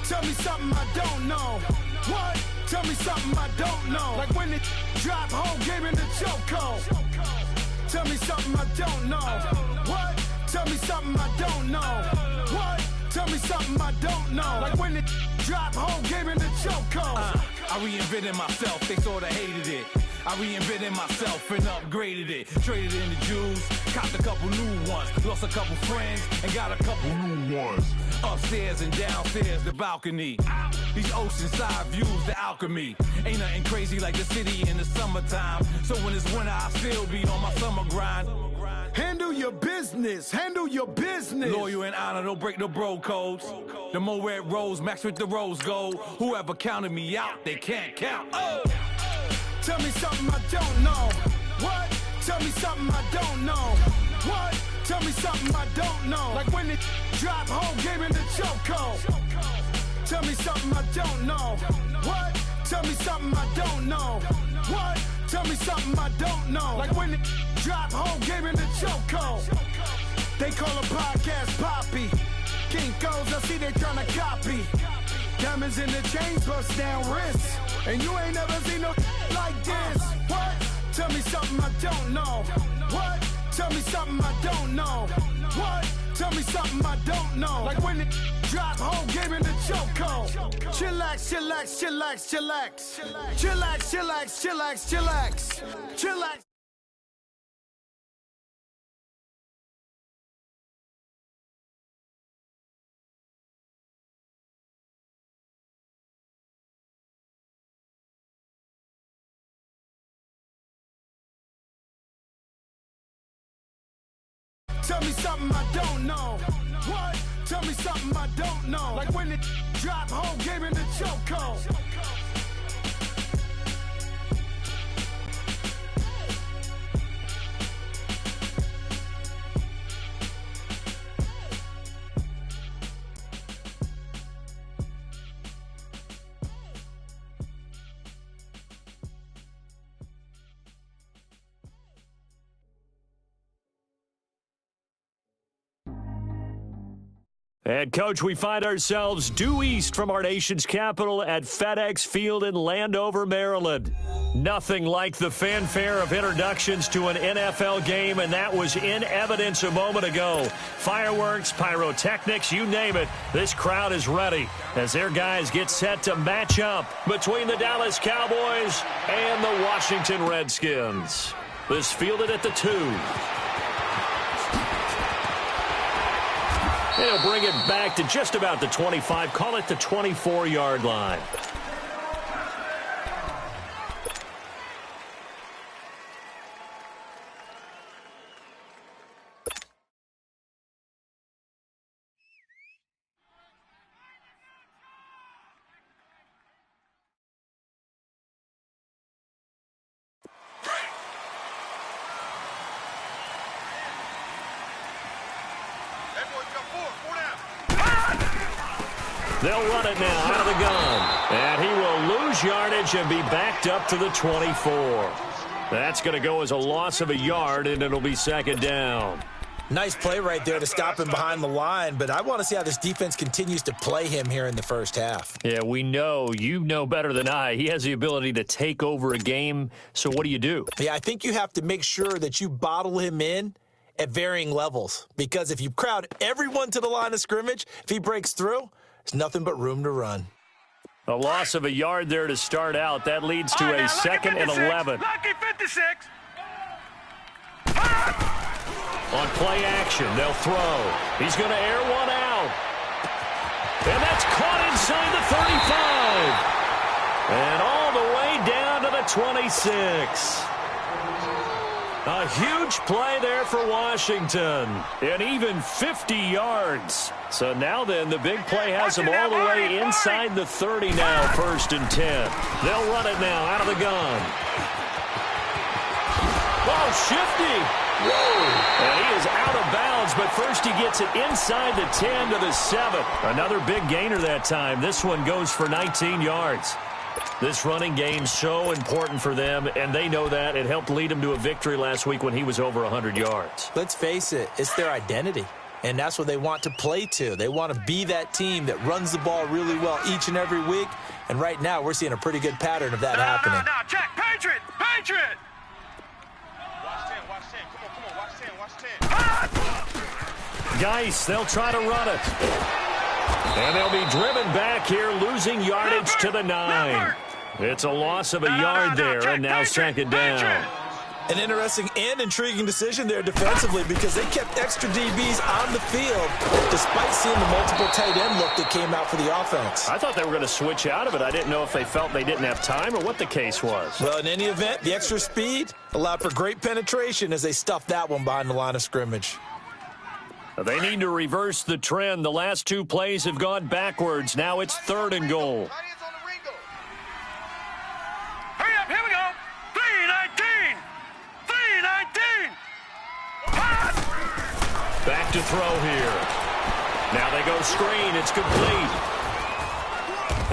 Tell me something I don't know. What? Tell me something I don't know. Like when it drop, whole game in the chokehold. Tell me something I don't know. What? Tell me something I don't know. What? Tell me something I don't know. Like when it drop, whole game in the chokehold. I reinvented myself, they sorta hated it. I reinvented myself and upgraded it. Traded in the Jews, copped a couple new ones. Lost a couple friends and got a couple new ones. Upstairs and downstairs, the balcony. These oceanside views, the alchemy. Ain't nothing crazy like the city in the summertime. So when it's winter, I still be on my summer grind. Handle your business. Handle your business. Loyal and honor, don't break the bro codes. The more red rose, max with the rose gold. Whoever counted me out, they can't count. Oh! Tell me something I don't know. What? Tell me something I don't know. What? Tell me something I don't know. Like when it drop, whole game in the chokehold. Tell me something I don't know. What? Tell me something I don't know. What? Tell me something I don't know. Like when it drop, whole game in the chokehold. They call a podcast Poppy. Kinkos, I see they tryna copy. Diamonds in the chains, bust down wrists. And you ain't never seen no like this. What? Tell me something I don't know. What? Tell me something I don't know. What? Tell me something I don't know. Like when it drop, whole game in the chokehold. Chillax, chillax, chillax, chillax. Chillax, chillax, chillax, chillax. Chillax. Tell me something I don't know. What? Tell me something I don't know. Like when it drop, whole game in the chokehold. And, Coach, we find ourselves due east from our nation's capital at FedEx Field in Landover, Maryland. Nothing like the fanfare of introductions to an NFL game, and that was in evidence a moment ago. Fireworks, pyrotechnics, you name it. This crowd is ready as their guys get set to match up between the Dallas Cowboys and the Washington Redskins. This fielded at the 2. He'll bring it back to just about the 25, call it the 24-yard line. They'll run it now out of the gun. And he will lose yardage and be backed up to the 24. That's going to go as a loss of a yard, and it'll be second down. Nice play right there to stop him behind the line, but I want to see how this defense continues to play him here in the first half. Yeah, we know. You know better than I. He has the ability to take over a game, so what do you do? Yeah, I think you have to make sure that you bottle him in at varying levels, because if you crowd everyone to the line of scrimmage, if he breaks through, there's nothing but room to run. A loss of a yard there to start out. That leads to a second and 11. Lucky 56. On play action, they'll throw. He's going to air one out. And that's caught inside the 35. And all the way down to the 26. A huge play there for Washington. And even 50 yards. So now then, the big play has them all the way inside the 30 now, 1st and 10. They'll run it now out of the gun. Oh, shifty. Whoa. And he is out of bounds, but first he gets it inside the 10 to the 7. Another big gainer that time. This one goes for 19 yards. This running game's so important for them, and they know that. It helped lead them to a victory last week when he was over 100 yards. Let's face it, it's their identity. And that's what they want to play to. They want to be that team that runs the ball really well each and every week. And right now, we're seeing a pretty good pattern of that happening. No, check. Patriot! Patriot! Watch 10, watch 10. Come on, watch 10, watch 10. Geis, they'll try to run it. And they'll be driven back here, losing yardage to the 9. It's a loss of a yard there, and now second down. An interesting and intriguing decision there defensively because they kept extra DBs on the field despite seeing the multiple tight end look that came out for the offense. I thought they were going to switch out of it. I didn't know if they felt they didn't have time or what the case was. Well, in any event, the extra speed allowed for great penetration as they stuffed that one behind the line of scrimmage. They need to reverse the trend. The last 2 plays have gone backwards. Now it's 3rd and goal. Hurry up, here we go. 3-19. 3-19. Back to throw here. Now they go screen. It's complete.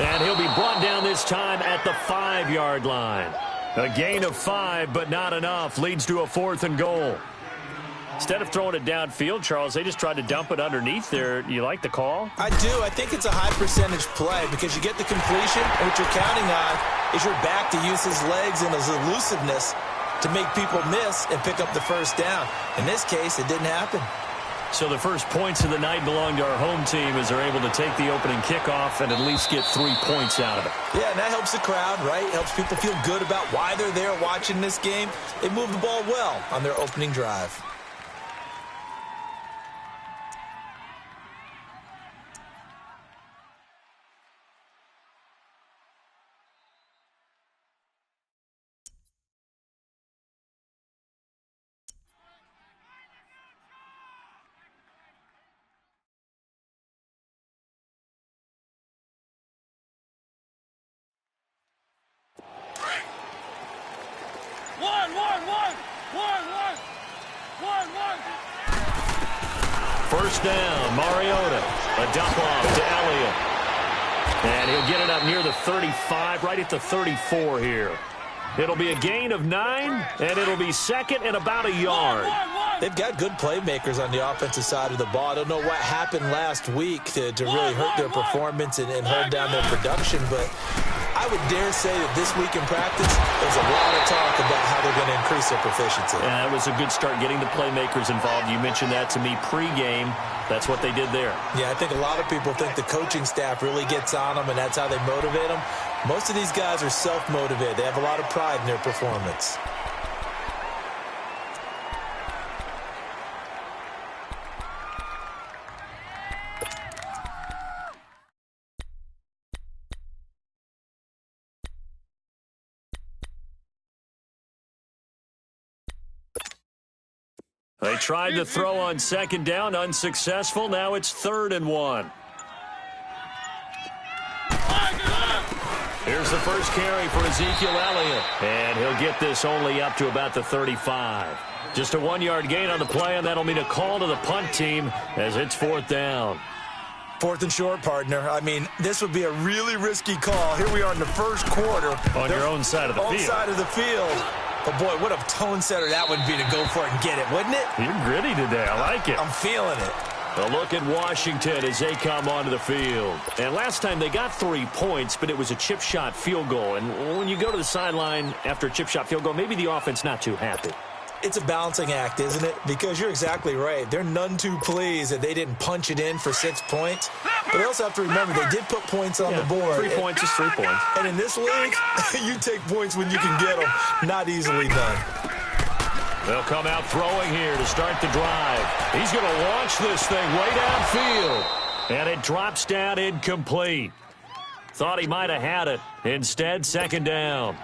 And he'll be brought down this time at the 5-yard line. A gain of 5, but not enough. Leads to a 4th and goal. Instead of throwing it downfield, Charles, they just tried to dump it underneath there. You like the call? I do. I think it's a high percentage play because you get the completion, and what you're counting on is your back to use his legs and his elusiveness to make people miss and pick up the first down. In this case, it didn't happen. So the first points of the night belong to our home team as they're able to take the opening kickoff and at least get 3 points out of it. Yeah, and that helps the crowd, right? Helps people feel good about why they're there watching this game. They move the ball well on their opening drive. First down, Mariota. A dump off to Elliott. And he'll get it up near the 35, right at the 34 here. It'll be a gain of 9, and it'll be second and about a yard. They've got good playmakers on the offensive side of the ball. I don't know what happened last week to really hurt their performance and hold down their production, but I would dare say that this week in practice, there's a lot of talk about how they're going to increase their proficiency. Yeah, that was a good start getting the playmakers involved. You mentioned that to me pregame. That's what they did there. Yeah, I think a lot of people think the coaching staff really gets on them, and that's how they motivate them. Most of these guys are self-motivated. They have a lot of pride in their performance. They tried to throw on second down, unsuccessful. Now it's 3rd and 1. Here's the first carry for Ezekiel Elliott. And he'll get this only up to about the 35. Just a 1-yard gain on the play, and that'll mean a call to the punt team as it's 4th down. 4th and short, partner. I mean, this would be a really risky call. Here we are in the first quarter. On your own side of the field. Own side of the field. But, boy, what a tone setter that would be to go for it and get it, wouldn't it? You're gritty today. I like it. I'm feeling it. A look at Washington as they come onto the field. And last time they got 3 points, but it was a chip shot field goal. And when you go to the sideline after a chip shot field goal, maybe the offense not too happy. It's a balancing act, isn't it? Because you're exactly right. They're none too pleased that they didn't punch it in for 6 points. But they also have to remember they did put points on the board. 3 points is 3 points. And in this league, you take points when you can get them. Not easily done. They'll come out throwing here to start the drive. He's going to launch this thing way downfield. And it drops down incomplete. Thought he might have had it. Instead, second down.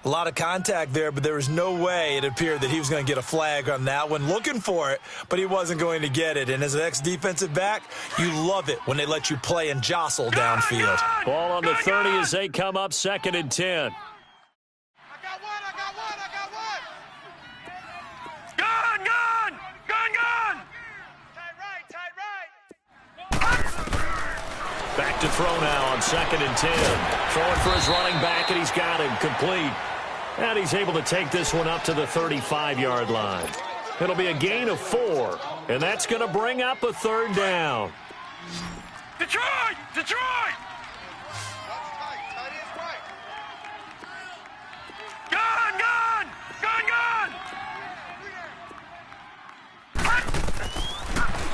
A lot of contact there, but there was no way it appeared that he was going to get a flag on that one. Looking for it, but he wasn't going to get it. And as an ex-defensive back, you love it when they let you play and jostle downfield. Ball on the 30 as they come up 2nd and 10. Back to throw now on 2nd and 10. Throwing for his running back, and he's got him complete. And he's able to take this one up to the 35-yard line. It'll be a gain of 4, and that's going to bring up a 3rd down. Detroit! Detroit! Gun! Gun! Gun! Gun!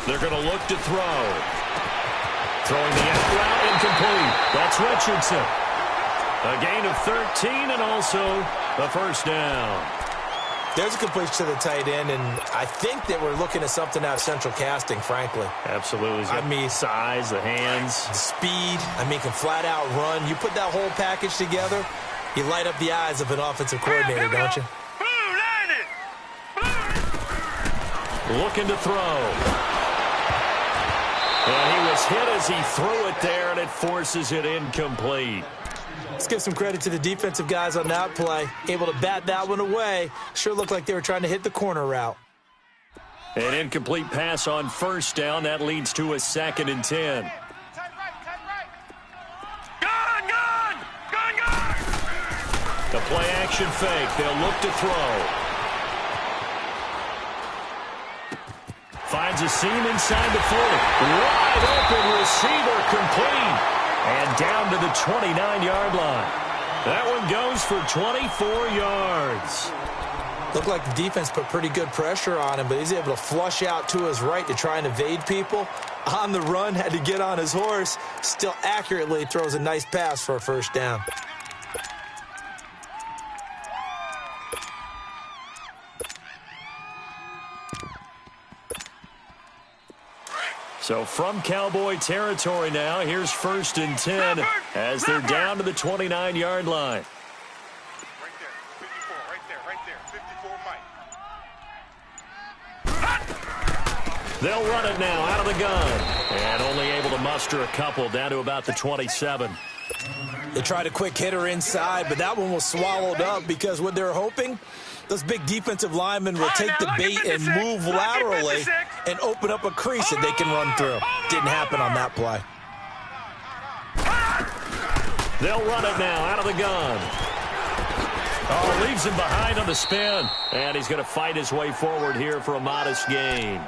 They're going to look to throw. Throwing the out route incomplete. That's Richardson. A gain of 13 and also the 1st down. There's a completion to the tight end, and I think that we're looking at something out of central casting, frankly. Absolutely. I mean, size, the hands. the speed, can flat out run. You put that whole package together, you light up the eyes of an offensive coordinator, don't you? Looking to throw. And he was hit as he threw it there, and it forces it incomplete. Let's give some credit to the defensive guys on that play. Able to bat that one away. Sure looked like they were trying to hit the corner route. An incomplete pass on 1st down. That leads to a 2nd and 10. Gun! Gun! Gun! Gun! The play action fake. They'll look to throw. Finds a seam inside the 40. Wide open receiver complete. And down to the 29-yard line. That one goes for 24 yards. Looked like the defense put pretty good pressure on him, but he's able to flush out to his right to try and evade people. On the run, had to get on his horse. Still accurately throws a nice pass for a 1st down. So from Cowboy territory now, here's 1st and 10 as they're down to the 29-yard line. Right there, 54, right there, 54, Mike. They'll run it now out of the gun. And only able to muster a couple down to about the 27. They tried a quick hitter inside, but that one was swallowed up because what they're hoping, those big defensive linemen will take the bait and move laterally and open up a crease that they can run through. Didn't happen on that play. They'll run it now out of the gun. Oh, leaves him behind on the spin. And he's going to fight his way forward here for a modest gain.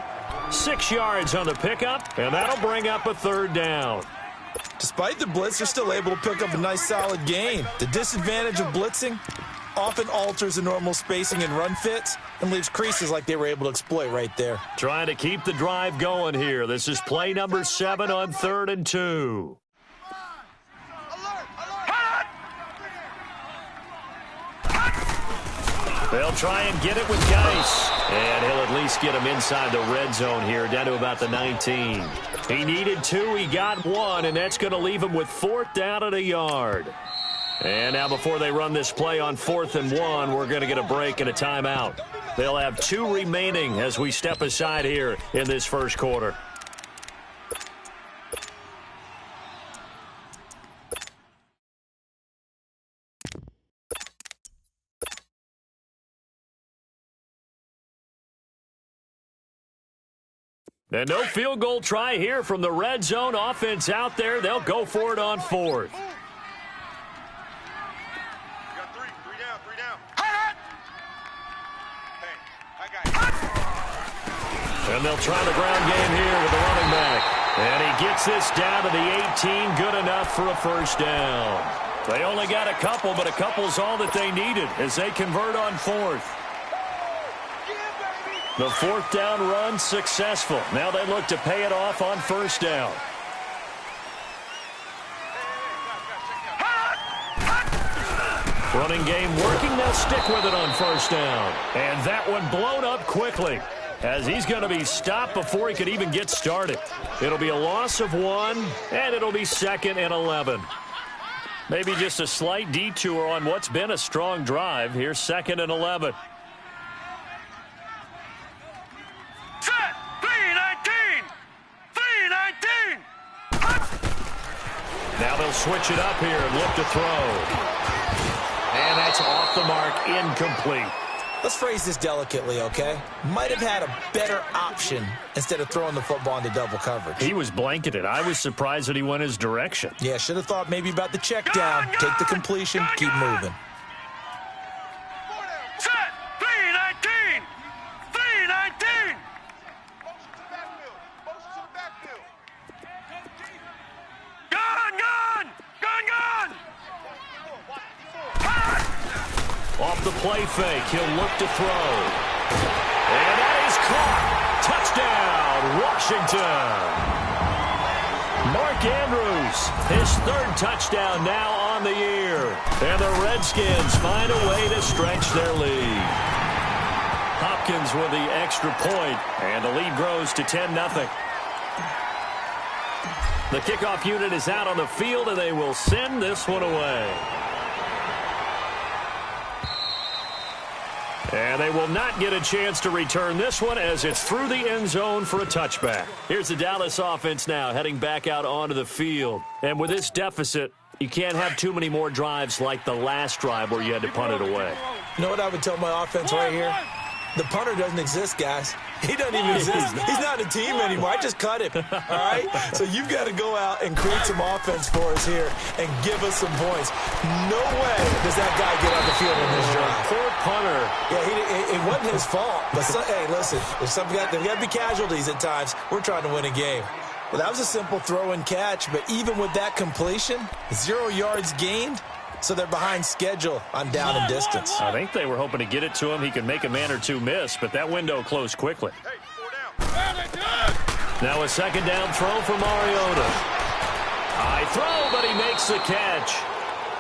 6 yards on the pickup, and that'll bring up a 3rd down. Despite the blitz, they're still able to pick up a nice solid gain. The disadvantage of blitzing often alters the normal spacing and run fits and leaves creases like they were able to exploit right there. Trying to keep the drive going here. This is play number 7 on 3rd and 2. They'll try and get it with Geis. And he'll at least get him inside the red zone here, down to about the 19. He needed 2, he got 1, and that's going to leave him with 4th down at a yard. And now before they run this play on 4th and 1, we're going to get a break and a timeout. They'll have 2 remaining as we step aside here in this 1st quarter. And no field goal try here from the red zone. Offense out there. They'll go for it on 4th. Three down. Hey, I got you. And they'll try the ground game here with the running back. And he gets this down to the 18. Good enough for a 1st down. They only got a couple, but a couple's all that they needed as they convert on 4th. The 4th down run successful. Now they look to pay it off on 1st down. Running game working. They'll stick with it on 1st down. And that one blown up quickly as he's going to be stopped before he could even get started. It'll be a loss of 1, and it'll be 2nd and 11. Maybe just a slight detour on what's been a strong drive. Here's 2nd and 11. Set! 319! 319! Now they'll switch it up here and look to throw. And that's off the mark, incomplete. Let's phrase this delicately, okay? Might have had a better option instead of throwing the football into double coverage. He was blanketed. I was surprised that he went his direction. Yeah, should have thought maybe about the check down, take the completion, keep moving. Set! 319! 319! the play fake. He'll look to throw. And that is caught. Touchdown, Washington. Mark Andrews, his third touchdown now on the year. And the Redskins find a way to stretch their lead. Hopkins with the extra point, and the lead grows to 10-0. The kickoff unit is out on the field, and they will send this one away. And they will not get a chance to return this one as it's through the end zone for a touchback. Here's the Dallas offense now heading back out onto the field. And with this deficit, you can't have too many more drives like the last drive where you had to punt it away. You know what I would tell my offense right here? The punter doesn't exist, guys. He doesn't even exist. He's not a team anymore. I just cut him, all right? So you've got to go out and create some offense for us here and give us some points. No way does that guy get on the field in this drive. Poor punter. Yeah, it wasn't his fault. But, hey, listen, there's got to be casualties at times. We're trying to win a game. Well, that was a simple throw and catch, but even with that completion, 0 yards gained. So they're behind schedule on down and distance. I think they were hoping to get it to him. He could make a man or two miss, but that window closed quickly. Now a second down throw for Mariota. High throw, but he makes the catch.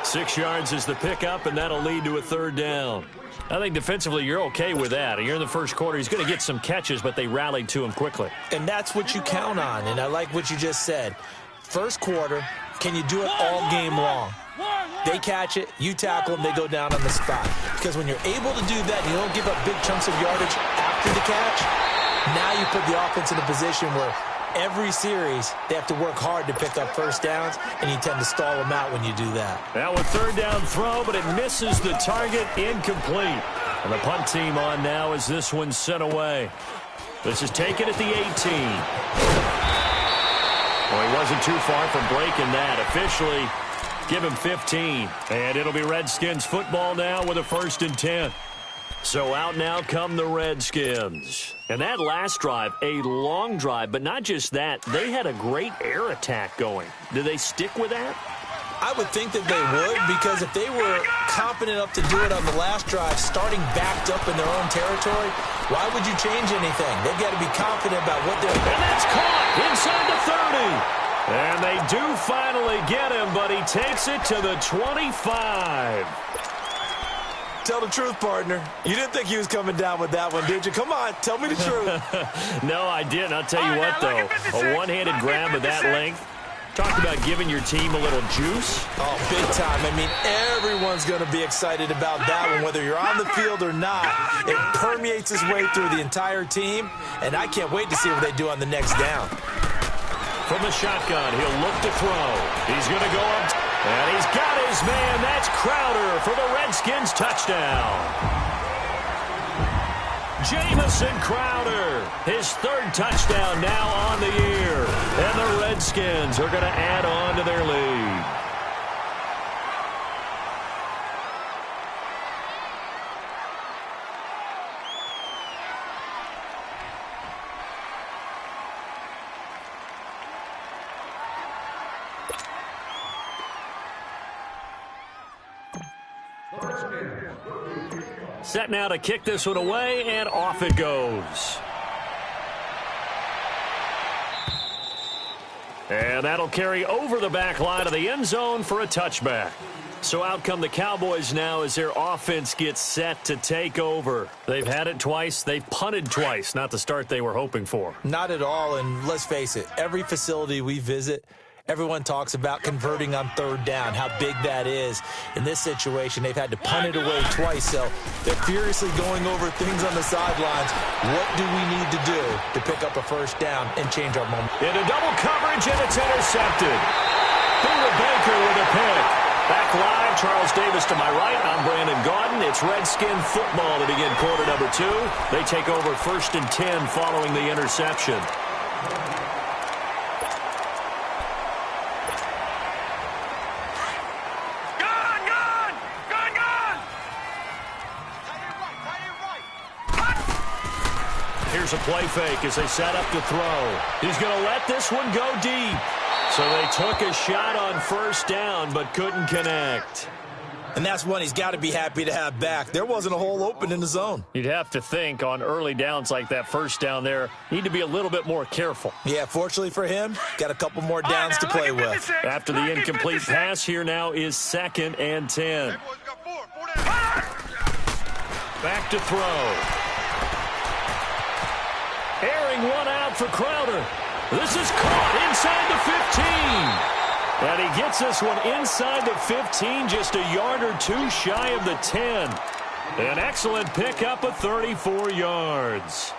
6 yards is the pickup, and that'll lead to a third down. I think defensively you're okay with that. You're in the first quarter. He's going to get some catches, but they rallied to him quickly. And that's what you count on, and I like what you just said. First quarter, can you do it all game long? They catch it, you tackle them, they go down on the spot. Because when you're able to do that, you don't give up big chunks of yardage after the catch, now you put the offense in a position where every series they have to work hard to pick up first downs, and you tend to stall them out when you do that. Now a third down throw, but it misses the target, incomplete. And the punt team on now as this one's sent away. This is taken at the 18. Well, he wasn't too far from breaking that. Officially, give him 15. And it'll be Redskins football now with a 1st and 10. So out now come the Redskins. And that last drive, a long drive, but not just that. They had a great air attack going. Do they stick with that? I would think that they would, because if they were confident enough to do it on the last drive, starting backed up in their own territory, why would you change anything? They've got to be confident about what they're doing. And that's caught inside the 30. And they do finally get him, but he takes it to the 25. Tell the truth, partner. You didn't think he was coming down with that one, did you? Come on, tell me the truth. No, I didn't. I'll tell you what, though. A one-handed grab of that length. Talk about giving your team a little juice. Oh, big time. I mean, everyone's going to be excited about that one, whether you're on the field or not. It permeates its way through the entire team, and I can't wait to see what they do on the next down. From the shotgun, he'll look to throw. He's going to go up, and he's got his man. That's Crowder for the Redskins touchdown. Jamison Crowder, his 3rd touchdown now on the year. And the Redskins are going to add on to their lead. Set now to kick this one away, and off it goes. And that'll carry over the back line of the end zone for a touchback. So out come the Cowboys now as their offense gets set to take over. They've had it twice. They've punted twice. Not the start they were hoping for. Not at all, and let's face it, every facility we visit, everyone talks about converting on 3rd down, how big that is. In this situation, they've had to punt it away twice, so they're furiously going over things on the sidelines. What do we need to do to pick up a 1st down and change our momentum? Into double coverage, and it's intercepted. Buda Baker with a pick. Back live, Charles Davis to my right. I'm Brandon Gaudin. It's Redskin football to begin quarter number 2. They take over 1st and 10 following the interception. Here's a play fake as they set up to throw. He's going to let this one go deep. So they took a shot on 1st down but couldn't connect. And that's one he's got to be happy to have back. There wasn't a hole open in the zone. You'd have to think on early downs like that first down there, need to be a little bit more careful. Yeah, fortunately for him, got a couple more downs to play with. After the incomplete pass, here now is 2nd and 10. Back to throw. Airing one out for Crowder. This is caught inside the 15. And he gets this one inside the 15, just a yard or two shy of the 10. An excellent pickup of 34 yards.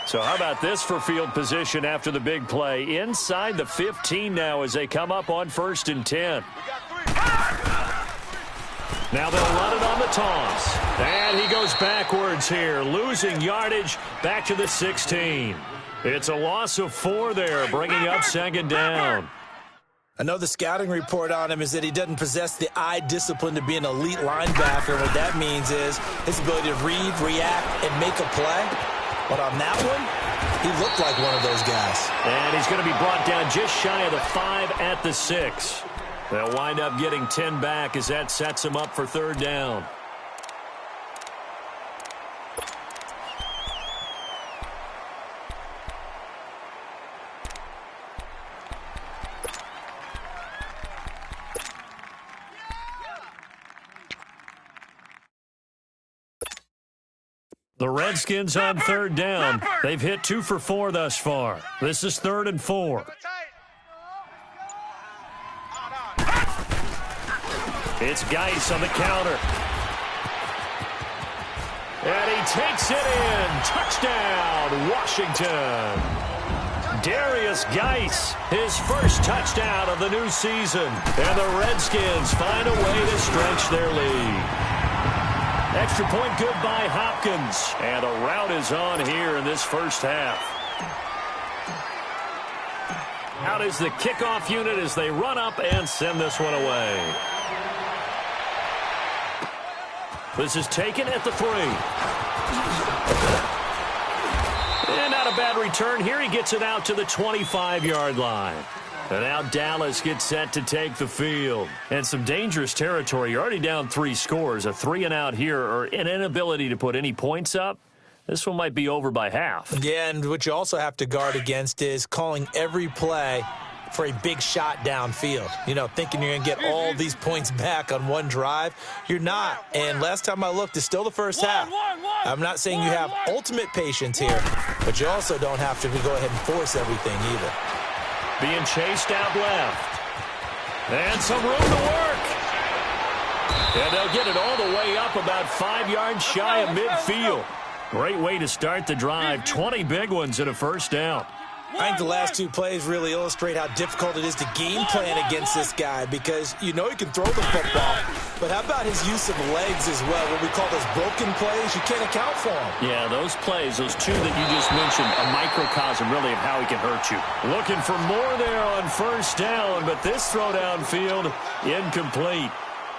So how about this for field position after the big play? Inside the 15 now as they come up on 1st and 10. Now they'll run it on the toss. And he goes backwards here, losing yardage back to the 16. It's a loss of 4 there, bringing up 2nd down. I know the scouting report on him is that he doesn't possess the eye discipline to be an elite linebacker. What that means is his ability to read, react, and make a play. But on that one, he looked like one of those guys. And he's going to be brought down just shy of the 5 at the 6. They'll wind up getting 10 back as that sets him up for 3rd down. The Redskins on 3rd down. They've hit 2 for 4 thus far. This is 3rd and 4. It's Geis on the counter. And he takes it in. Touchdown, Washington. Darius Geis, his first touchdown of the new season. And the Redskins find a way to stretch their lead. Extra point good by Hopkins. And a rout is on here in this first half. Out is the kickoff unit as they run up and send this one away. This is taken at the 3. And not a bad return here. He gets it out to the 25-yard line. And now Dallas gets set to take the field. And some dangerous territory. You're already down 3 scores. A 3-and-out here or an inability to put any points up. This one might be over by half. Yeah, and what you also have to guard against is calling every play for a big shot downfield. You know, thinking you're going to get all these points back on one drive. You're not. And last time I looked, it's still the first half. I'm not saying you have ultimate patience here, but you also don't have to go ahead and force everything either. Being chased out left. And some room to work. And they'll get it all the way up about 5 yards shy of midfield. Great way to start the drive. 20 big ones and a first down. I think the last 2 plays really illustrate how difficult it is to game plan against this guy because you know he can throw the football, but how about his use of legs as well? What we call those broken plays, you can't account for them. Yeah, those plays, those 2 that you just mentioned, a microcosm really of how he can hurt you. Looking for more there on first down, but this throw downfield, incomplete.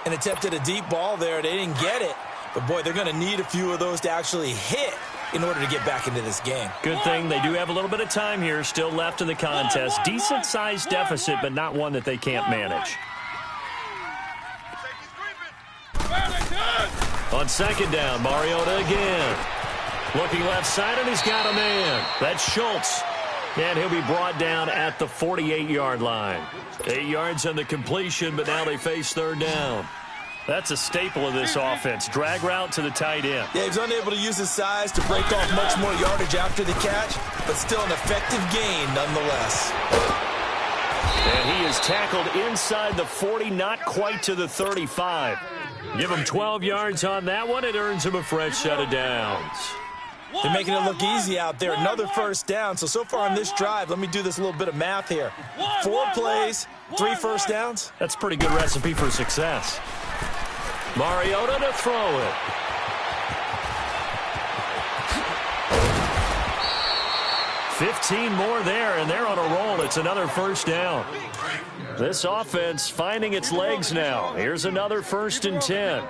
And attempted a deep ball there. They didn't get it, but boy, they're going to need a few of those to actually hit in order to get back into this game. Good thing they do have a little bit of time here still left in the contest. Decent-sized deficit, but not one that they can't manage. On 2nd down, Mariota again. Looking left side, and he's got a man. That's Schultz. And he'll be brought down at the 48-yard line. 8 yards on the completion, but now they face 3rd down. That's a staple of this offense. Drag route to the tight end. Yeah, he's unable to use his size to break off much more yardage after the catch, but still an effective gain nonetheless. And he is tackled inside the 40, not quite to the 35. Give him 12 yards on that one. It earns him a fresh set of downs. They're making it look easy out there. Another first down. So far on this drive, let me do this little bit of math here. 4 plays, 3 first downs. That's a pretty good recipe for success. Mariota to throw it. $15 more there, and they're on a roll. It's another first down. This offense finding its legs now. Here's another 1st and 10.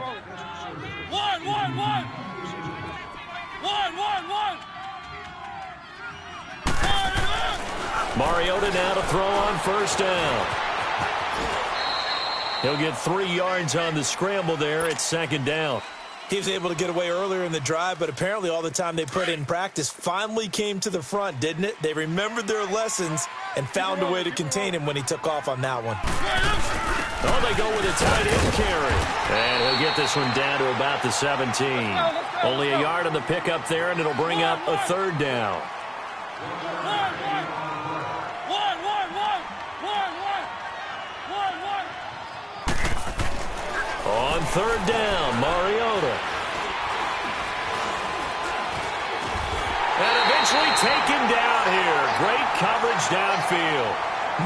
Mariota now to throw on first down. He'll get 3 yards on the scramble there at second down. He was able to get away earlier in the drive, but apparently all the time they put in practice finally came to the front, didn't it? They remembered their lessons and found a way to contain him when he took off on that one. Oh, they go with a tight end carry. And he'll get this one down to about the 17. Only a yard on the pickup there, and it'll bring up a third down. On third down, Mariota. And eventually taken down here. Great coverage downfield.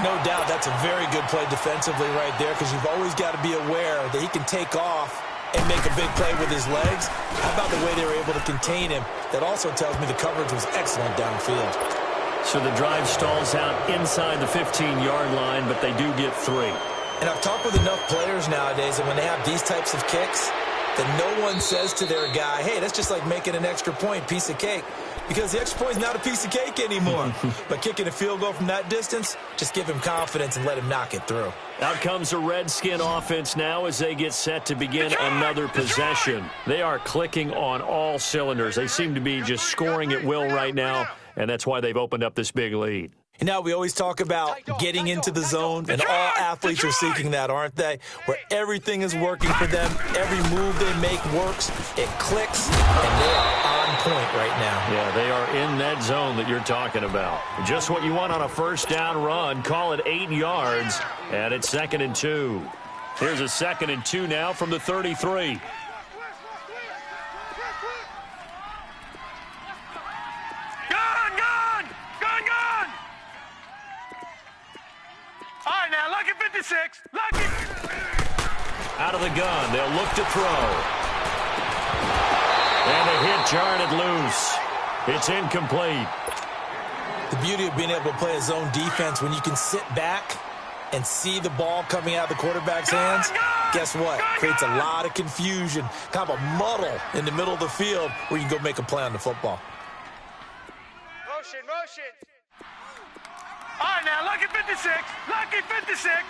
No doubt that's a very good play defensively right there, because you've always got to be aware that he can take off and make a big play with his legs. How about the way they were able to contain him? That also tells me the coverage was excellent downfield. So the drive stalls out inside the 15-yard line, but they do get 3. And I've talked with enough players nowadays that when they have these types of kicks, that no one says to their guy, hey, that's just like making an extra point, piece of cake. Because the extra point is not a piece of cake anymore. But kicking a field goal from that distance, just give him confidence and let him knock it through. Out comes the Redskin offense now as they get set to begin another possession. They are clicking on all cylinders. They seem to be just scoring at will right now, and that's why they've opened up this big lead. And now we always talk about getting into the zone, and all athletes are seeking that, aren't they? Where everything is working for them, every move they make works, it clicks, and they are on point right now. Yeah, they are in that zone that you're talking about. Just what you want on a first down run. Call it 8 yards, and it's 2nd and 2. Here's a 2nd and 2 now from the 33. Lucky. Out of the gun, they'll look to throw. And a hit jarred it loose. It's incomplete. The beauty of being able to play a zone defense when you can sit back and see the ball coming out of the quarterback's hands, guess what? Creates a lot of confusion, kind of a muddle in the middle of the field where you can go make a play on the football. Motion. All right, now, lucky 56. Lucky 56.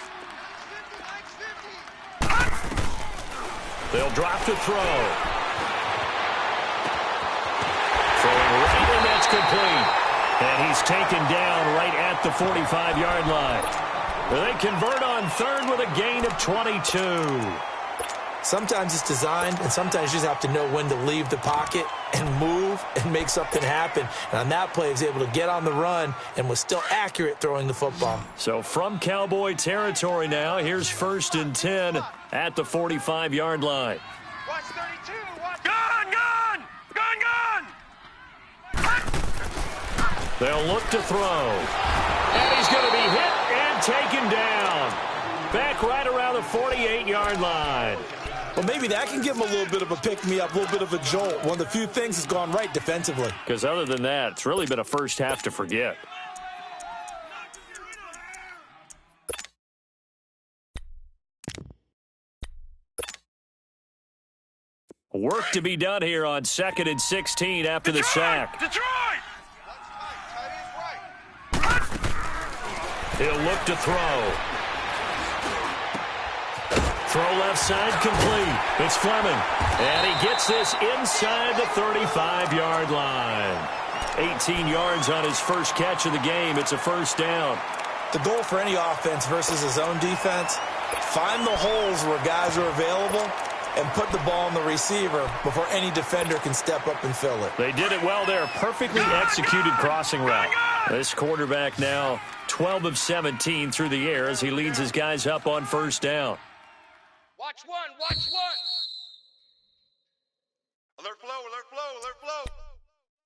They'll drop to throw. Throwing right, and that's complete. And he's taken down right at the 45-yard line. They convert on third with a gain of 22. Sometimes it's designed, and sometimes you just have to know when to leave the pocket and move and make something happen. And on that play, he was able to get on the run and was still accurate throwing the football. So from Cowboy territory now, here's 1st and 10 at the 45-yard line. Watch 32. Watch. Gun. They'll look to throw. And he's going to be hit and taken down. Back right around the 48-yard line. Well, maybe that can give him a little bit of a pick-me-up, a little bit of a jolt. One of the few things that's gone right defensively. Because other than that, it's really been a first half to forget. Work to be done here on 2nd and 16 after the sack. Detroit! He'll look to throw. Throw left side complete. It's Fleming. And he gets this inside the 35-yard line. 18 yards on his first catch of the game. It's a first down. The goal for any offense versus his own defense, find the holes where guys are available and put the ball on the receiver before any defender can step up and fill it. They did it well there. Perfectly executed crossing route. This quarterback now 12 of 17 through the air as he leads his guys up on first down. Watch one. Alert flow.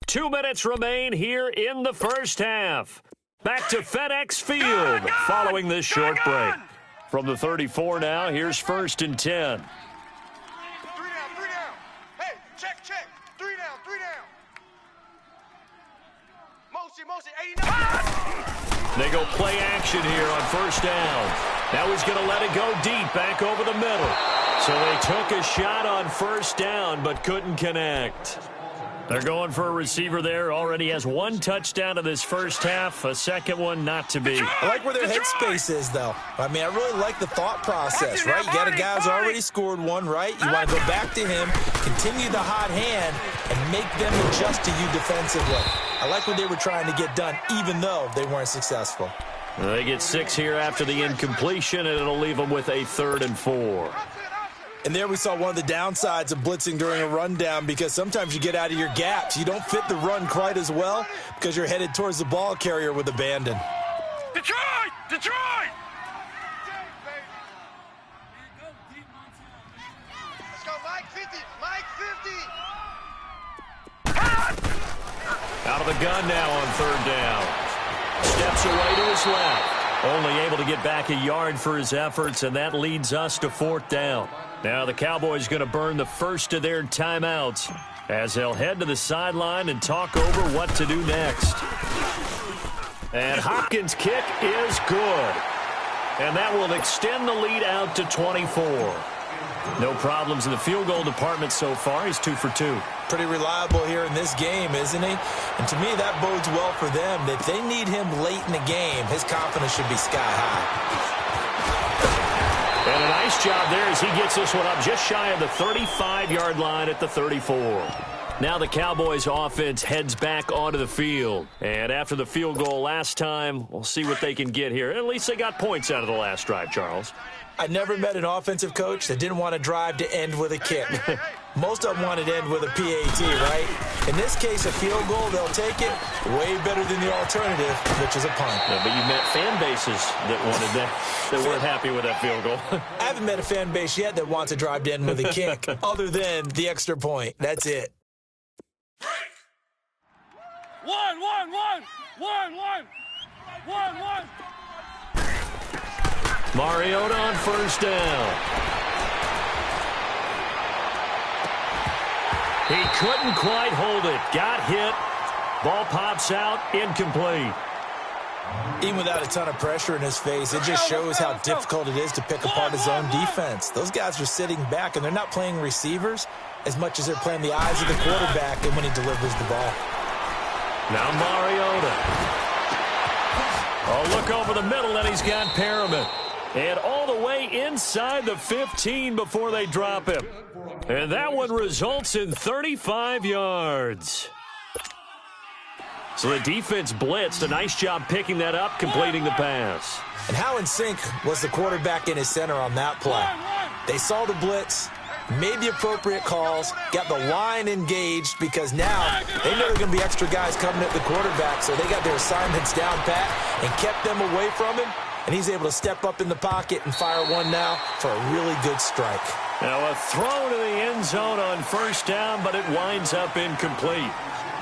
2 minutes remain here in the first half. Back to FedEx Field following this short break. From the 34 now, here's 1st and 10. 3 down. Hey, check. 3 down. Motion, 89. They go play action here on first down. Now he's going to let it go deep back over the middle. So they took a shot on first down but couldn't connect. They're going for a receiver there. Already has one touchdown in this first half. A second one not to be. I like where their headspace is, though. I mean, I really like the thought process, right? You got a guy who's already scored one, right? You want to go back to him, continue the hot hand, and make them adjust to you defensively. I like what they were trying to get done, even though they weren't successful. They get 6 here after the incompletion, and it'll leave them with a 3rd and 4. And there we saw one of the downsides of blitzing during a rundown, because sometimes you get out of your gaps. You don't fit the run quite as well because you're headed towards the ball carrier with abandon. Detroit! Detroit! Let's go, Mike 50! Mike 50! Out of the gun now on 3rd down. Steps away to his left. Only able to get back a yard for his efforts, and that leads us to 4th down. Now the Cowboys going to burn the first of their timeouts as they'll head to the sideline and talk over what to do next. And Hopkins' kick is good. And that will extend the lead out to 24. No problems in the field goal department so far. He's 2 for 2. Pretty reliable here in this game, isn't he? And to me, that bodes well for them. If they need him late in the game, his confidence should be sky high. And a nice job there as he gets this one up just shy of the 35-yard line at the 34. Now the Cowboys offense heads back onto the field. And after the field goal last time, we'll see what they can get here. At least they got points out of the last drive, Charles. I never met an offensive coach that didn't want to drive to end with a kick. Most of them wanted to end with a PAT, right? In this case, a field goal, they'll take it. Way better than the alternative, which is a punt. Yeah, but you met fan bases that wanted that weren't happy with that field goal. I haven't met a fan base yet that wants to drive to end with a kick, other than the extra point. That's it. One. Mariota on 1st down. He couldn't quite hold it. Got hit. Ball pops out. Incomplete. Even without a ton of pressure in his face, it just shows how difficult it is to pick apart his own defense. Those guys are sitting back, and they're not playing receivers as much as they're playing the eyes of the quarterback and when he delivers the ball. Now Mariota. Oh, look over the middle, and he's got Perriman. And all the way inside the 15 before they drop him. And that one results in 35 yards. So the defense blitzed. A nice job picking that up, completing the pass. And how in sync was the quarterback and his center on that play? They saw the blitz, made the appropriate calls, got the line engaged, because now they know there are going to be extra guys coming at the quarterback, so they got their assignments down pat and kept them away from him. And he's able to step up in the pocket and fire one now for a really good strike. Now a throw to the end zone on 1st down, but it winds up incomplete.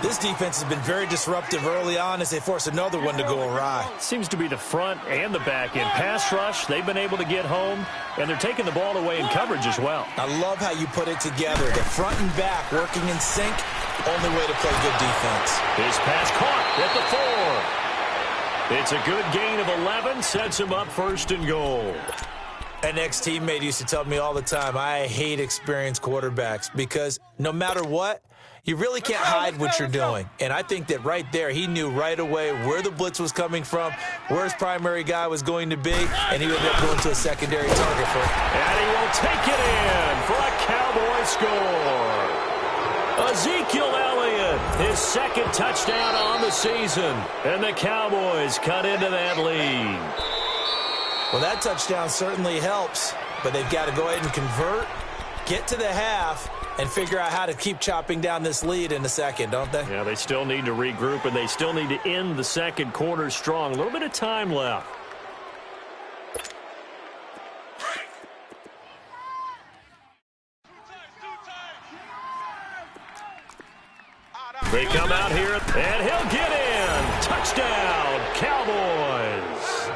This defense has been very disruptive early on as they force another one to go awry. Seems to be the front and the back end. Pass rush, they've been able to get home, and they're taking the ball away in coverage as well. I love how you put it together. The front and back working in sync, only way to play good defense. His pass caught at the 4. It's a good gain of 11, sets him up 1st and goal. An ex-teammate used to tell me all the time, I hate experienced quarterbacks because no matter what, you really can't hide what you're doing. And I think that right there, he knew right away where the blitz was coming from, where his primary guy was going to be, and he would end up going to a secondary target for it. And he will take it in for a Cowboy score. Ezekiel Elliott, his 2nd touchdown on the season. And the Cowboys cut into that lead. Well, that touchdown certainly helps, but they've got to go ahead and convert, get to the half, and figure out how to keep chopping down this lead in the second, don't they? Yeah, they still need to regroup, and they still need to end the second quarter strong. A little bit of time left. They come out here, and he'll get in. Touchdown, Cowboys.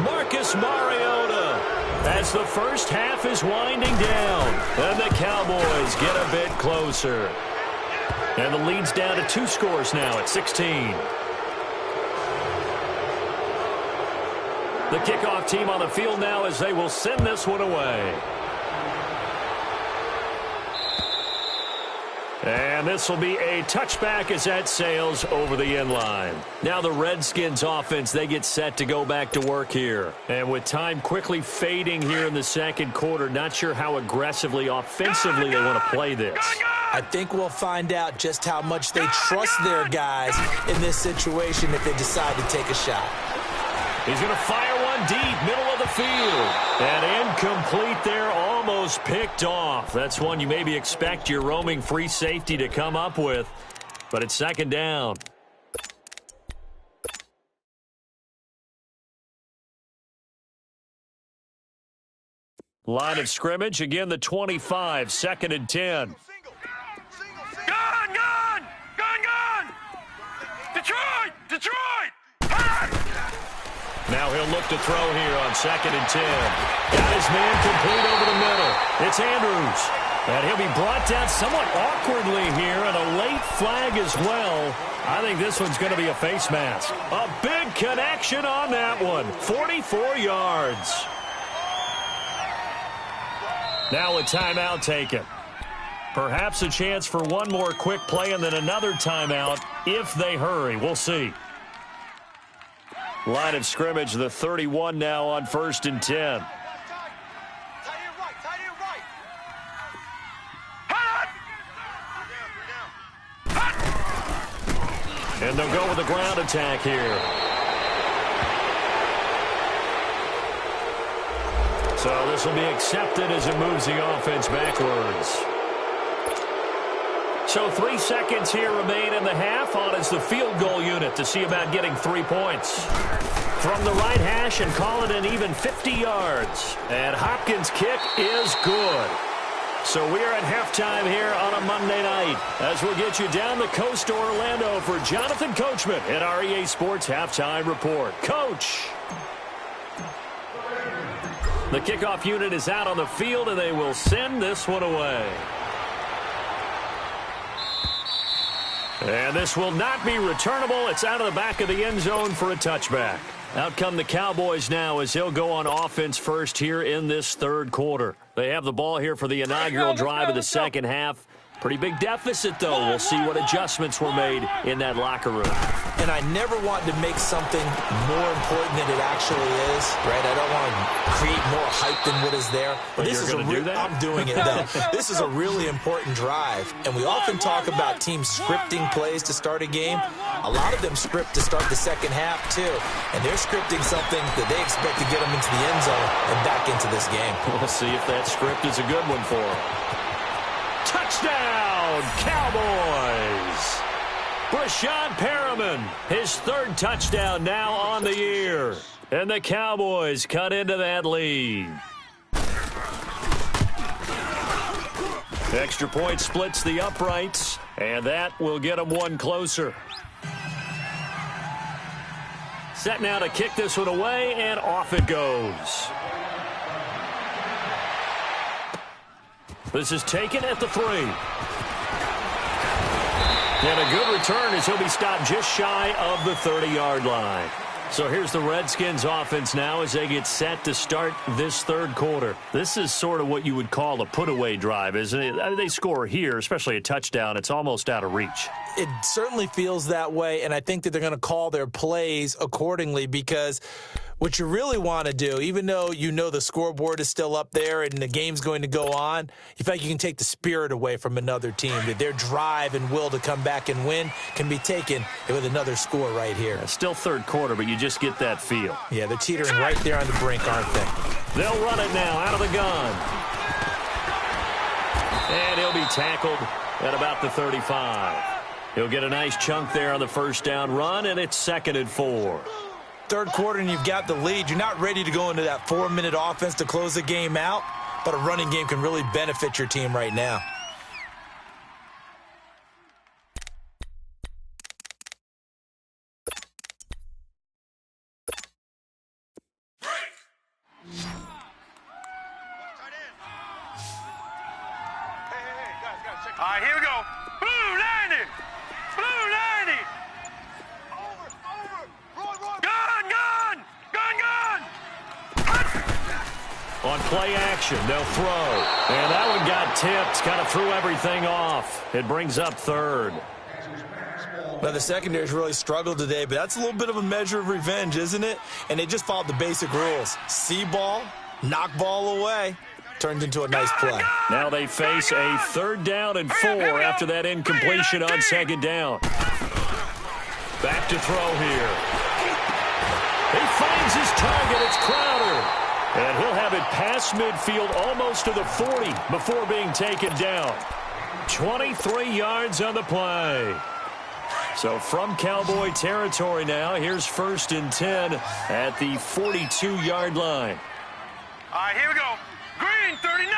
Marcus Mariota, as the first half is winding down, and the Cowboys get a bit closer. And the lead's down to 2 scores now at 16. The kickoff team on the field now as they will send this one away. And this will be a touchback as that sails over the end line. Now the Redskins offense, they get set to go back to work here. And with time quickly fading here in the second quarter, not sure how aggressively, offensively they want to play this. I think we'll find out just how much they trust their guys in this situation if they decide to take a shot. He's going to fire one deep, middle of the field. And incomplete there, almost picked off. That's one you maybe expect your roaming free safety to come up with. But it's second down. Line of scrimmage, again the 25, second and 10. Now he'll look to throw here on second and 10. Got his man complete over the middle. It's Andrews. And he'll be brought down somewhat awkwardly here, and a late flag as well. I think this one's going to be a face mask. A big connection on that one. 44 yards. Now a timeout taken. Perhaps a chance for one more quick play and then another timeout if they hurry. We'll see. Line of scrimmage, the 31 now on first and 10. And they'll go with a ground attack here. So this will be accepted as it moves the offense backwards. So 3 seconds here remain in the half. On is the field goal unit to see about getting 3 points. From the right hash and call it an even 50 yards. And Hopkins' kick is good. So we are at halftime here on a Monday night as we'll get you down the coast to Orlando for Jonathan Coachman at our EA Sports Halftime Report. Coach! The kickoff unit is out on the field, and they will send this one away. And this will not be returnable. It's out of the back of the end zone for a touchback. Out come the Cowboys now as they'll go on offense first here in this third quarter. They have the ball here for the inaugural drive of the second half. Pretty big deficit, though. We'll see what adjustments were made in that locker room. And I never want to make something more important than it actually is, right? I don't want to create more hype than what is there. But this is do that? I'm doing it, though. This is a really important drive. And we often talk about teams scripting plays to start a game. A lot of them script to start the second half, too. And they're scripting something that they expect to get them into the end zone and back into this game. We'll see if that script is a good one for them. Touchdown, Cowboys! Brashad Perriman, his third touchdown now on the year. And the Cowboys cut into that lead. Extra point splits the uprights, and that will get them one closer. Set now to kick this one away, and off it goes. This is taken at the 3. And a good return as he'll be stopped just shy of the 30-yard line. So here's the Redskins offense now as they get set to start this third quarter. This is sort of what you would call a put-away drive, isn't it? I mean, they score here, especially a touchdown. It's almost out of reach. It certainly feels that way, and I think that they're going to call their plays accordingly because what you really want to do, even though you know the scoreboard is still up there and the game's going to go on, you feel like you can take the spirit away from another team, that their drive and will to come back and win can be taken with another score right here. It's still third quarter, but you just get that feel. Yeah, they're teetering right there on the brink, aren't they? They'll run it now out of the gun. And he'll be tackled at about the 35. He'll get a nice chunk there on the first down run, and it's second and 4. Third quarter and you've got the lead. You're not ready to go into that 4-minute offense to close the game out, but a running game can really benefit your team right now. All right, here we go. Blue 90! Blue 90! Gun! On play action, they'll throw. And that one got tipped, kind of threw everything off. It brings up third. Well, the secondary's really struggled today, but that's a little bit of a measure of revenge, isn't it? And they just followed the basic rules. See ball, knock ball away. Turned into a nice play. Now they face a 3rd down and 4 after that incompletion on 2nd down. Back to throw here. He finds his target. It's Crowder. And he'll have it past midfield almost to the 40 before being taken down. 23 yards on the play. So from Cowboy territory now, here's 1st and 10 at the 42-yard line. All right, here we go. Green, 39.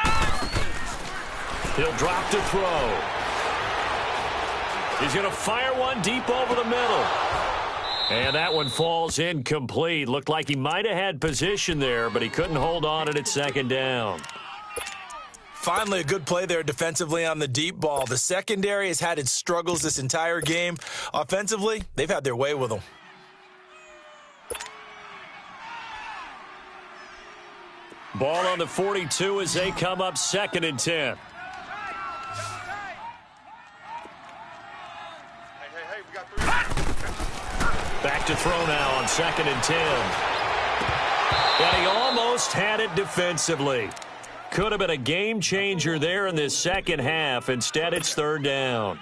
He'll drop to throw. He's going to fire one deep over the middle. And that one falls incomplete. Looked like he might have had position there, but he couldn't hold on at 2nd down. Finally, a good play there defensively on the deep ball. The secondary has had its struggles this entire game. Offensively, they've had their way with them. Ball on the 42 as they come up 2nd and 10. Back to throw now on 2nd and 10. And he almost had it defensively. Could have been a game changer there in this second half. Instead, it's 3rd down.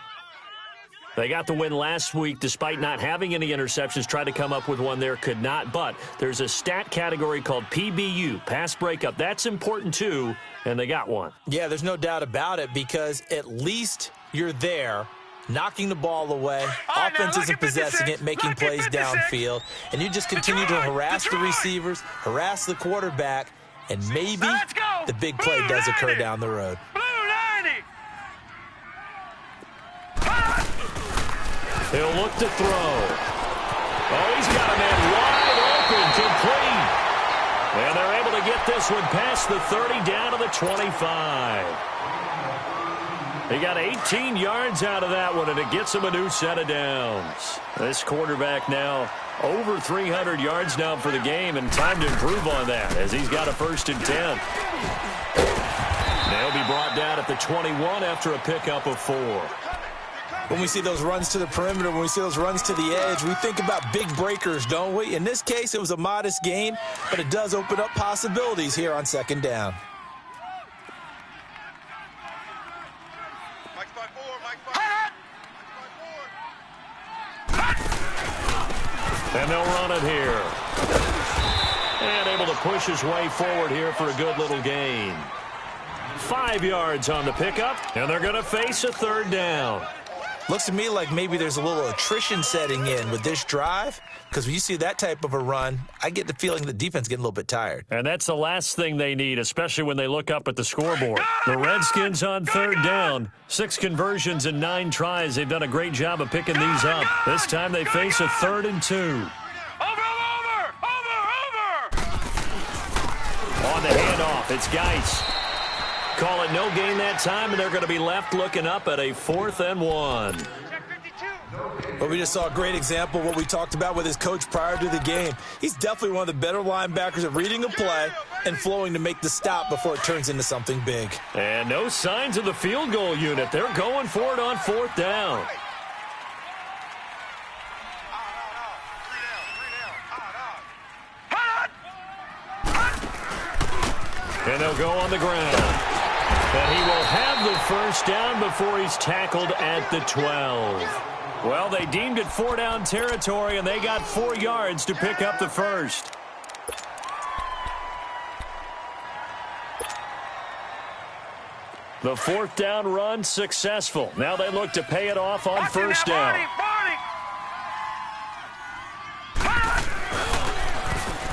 They got the win last week despite not having any interceptions. Tried to come up with one there, could not. But there's a stat category called PBU, pass breakup. That's important too, and they got one. Yeah, there's no doubt about it because at least you're there knocking the ball away. Offense isn't possessing it, making plays downfield. And you just continue to harass the receivers, harass the quarterback, and maybe the big play does occur down the road. He'll look to throw. Oh, he's got a man wide open, complete. And they're able to get this one past the 30 down to the 25. He got 18 yards out of that one, and it gets him a new set of downs. This quarterback now over 300 yards now for the game, and time to improve on that as he's got a 1st and 10. They'll be brought down at the 21 after a pickup of 4. When we see those runs to the perimeter, when we see those runs to the edge, we think about big breakers, don't we? In this case, it was a modest gain, but it does open up possibilities here on 2nd down. And they'll run it here. And able to push his way forward here for a good little gain. 5 yards on the pickup, and they're going to face a 3rd down. Looks to me like maybe there's a little attrition setting in with this drive, because when you see that type of a run, I get the feeling the defense getting a little bit tired. And that's the last thing they need, especially when they look up at the scoreboard. The Redskins on 3rd down. 6 conversions and 9 tries. They've done a great job of picking these up. This time they face a 3rd and 2. Over! On the handoff, it's Geis. Call it no gain that time, and they're going to be left looking up at a 4th and 1. Well, we just saw a great example of what we talked about with his coach prior to the game. He's definitely one of the better linebackers at reading a play and flowing to make the stop before it turns into something big. And no signs of the field goal unit. They're going for it on 4th down. And they'll go on the ground. And he will have the 1st down before he's tackled at the 12. Well, they deemed it 4-down territory, and they got 4 yards to pick up the 1st. The 4th down run successful. Now they look to pay it off on 1st down.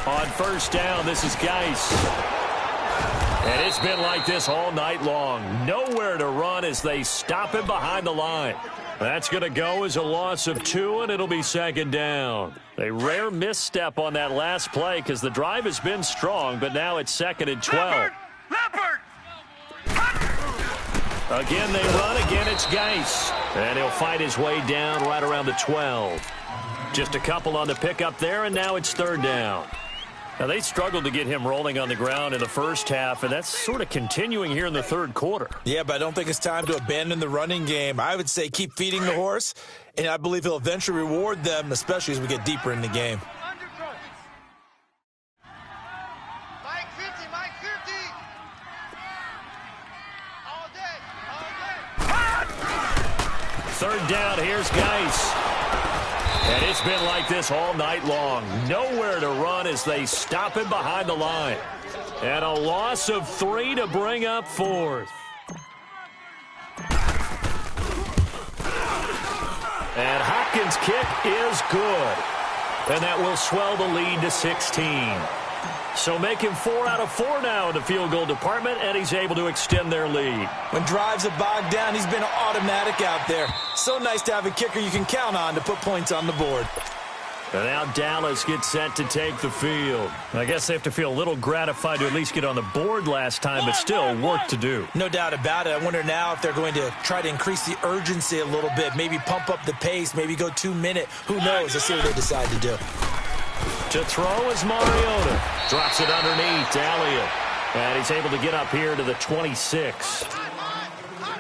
On 1st down, this is Geis. And it's been like this all night long. Nowhere to run as they stop him behind the line. That's going to go as a loss of 2, and it'll be 2nd down. A rare misstep on that last play because the drive has been strong, but now it's 2nd and 12. Again, they run. Again, it's Geis. And he'll fight his way down right around the 12. Just a couple on the pickup there, and now it's 3rd down. Now, they struggled to get him rolling on the ground in the first half, and that's sort of continuing here in the third quarter. Yeah, but I don't think it's time to abandon the running game. I would say keep feeding the horse, and I believe he'll eventually reward them, especially as we get deeper in the game. Third down, here's Geis. And it's been like this all night long. Nowhere to run as they stop him behind the line. And a loss of 3 to bring up fourth. And Hopkins' kick is good. And that will swell the lead to 16. So make him 4 out of 4 now in the field goal department, and he's able to extend their lead. When drives are bogged down, he's been automatic out there. So nice to have a kicker you can count on to put points on the board. And now Dallas gets set to take the field. I guess they have to feel a little gratified to at least get on the board last time, but still work to do. No doubt about it. I wonder now if they're going to try to increase the urgency a little bit, maybe pump up the pace, maybe go 2-minute. Who knows? Let's see what they decide to do. To throw is Mariota. Drops it underneath. Elliott. And he's able to get up here to the 26.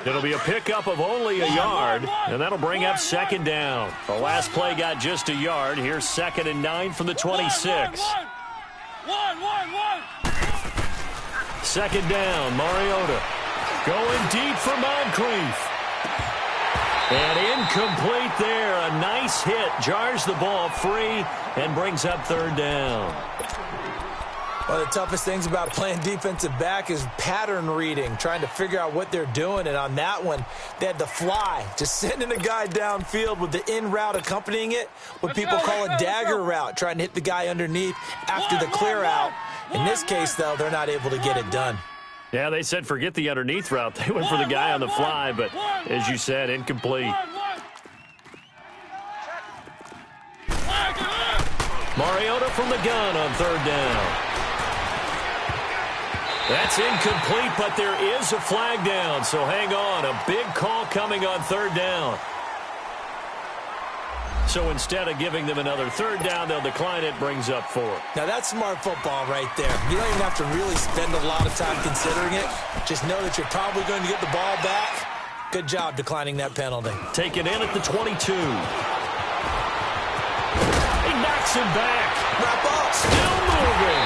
It'll be a pickup of only a yard, and that'll bring up second down. The last play got just a yard. Here's 2nd and 9 from the 26. Second down, Mariota. Going deep for Moncrief. And incomplete there. A nice hit. Jars the ball free and brings up third down. One of the toughest things about playing defensive back is pattern reading, trying to figure out what they're doing. And on that one, they had to fly, just sending a guy downfield with the in route accompanying it, what people call a dagger route, trying to hit the guy underneath after the clear out. In this case, though, they're not able to get it done. Yeah, they said forget the underneath route. They went for the guy on the fly, but as you said, incomplete. Mariota from the gun on third down. That's incomplete, but there is a flag down, so hang on. A big call coming on third down. So instead of giving them another third down, they'll decline it, brings up 4. Now that's smart football right there. You don't even have to really spend a lot of time considering it. Just know that you're probably going to get the ball back. Good job declining that penalty. Taken in at the 22. He knocks him back. Wrap up. Still moving.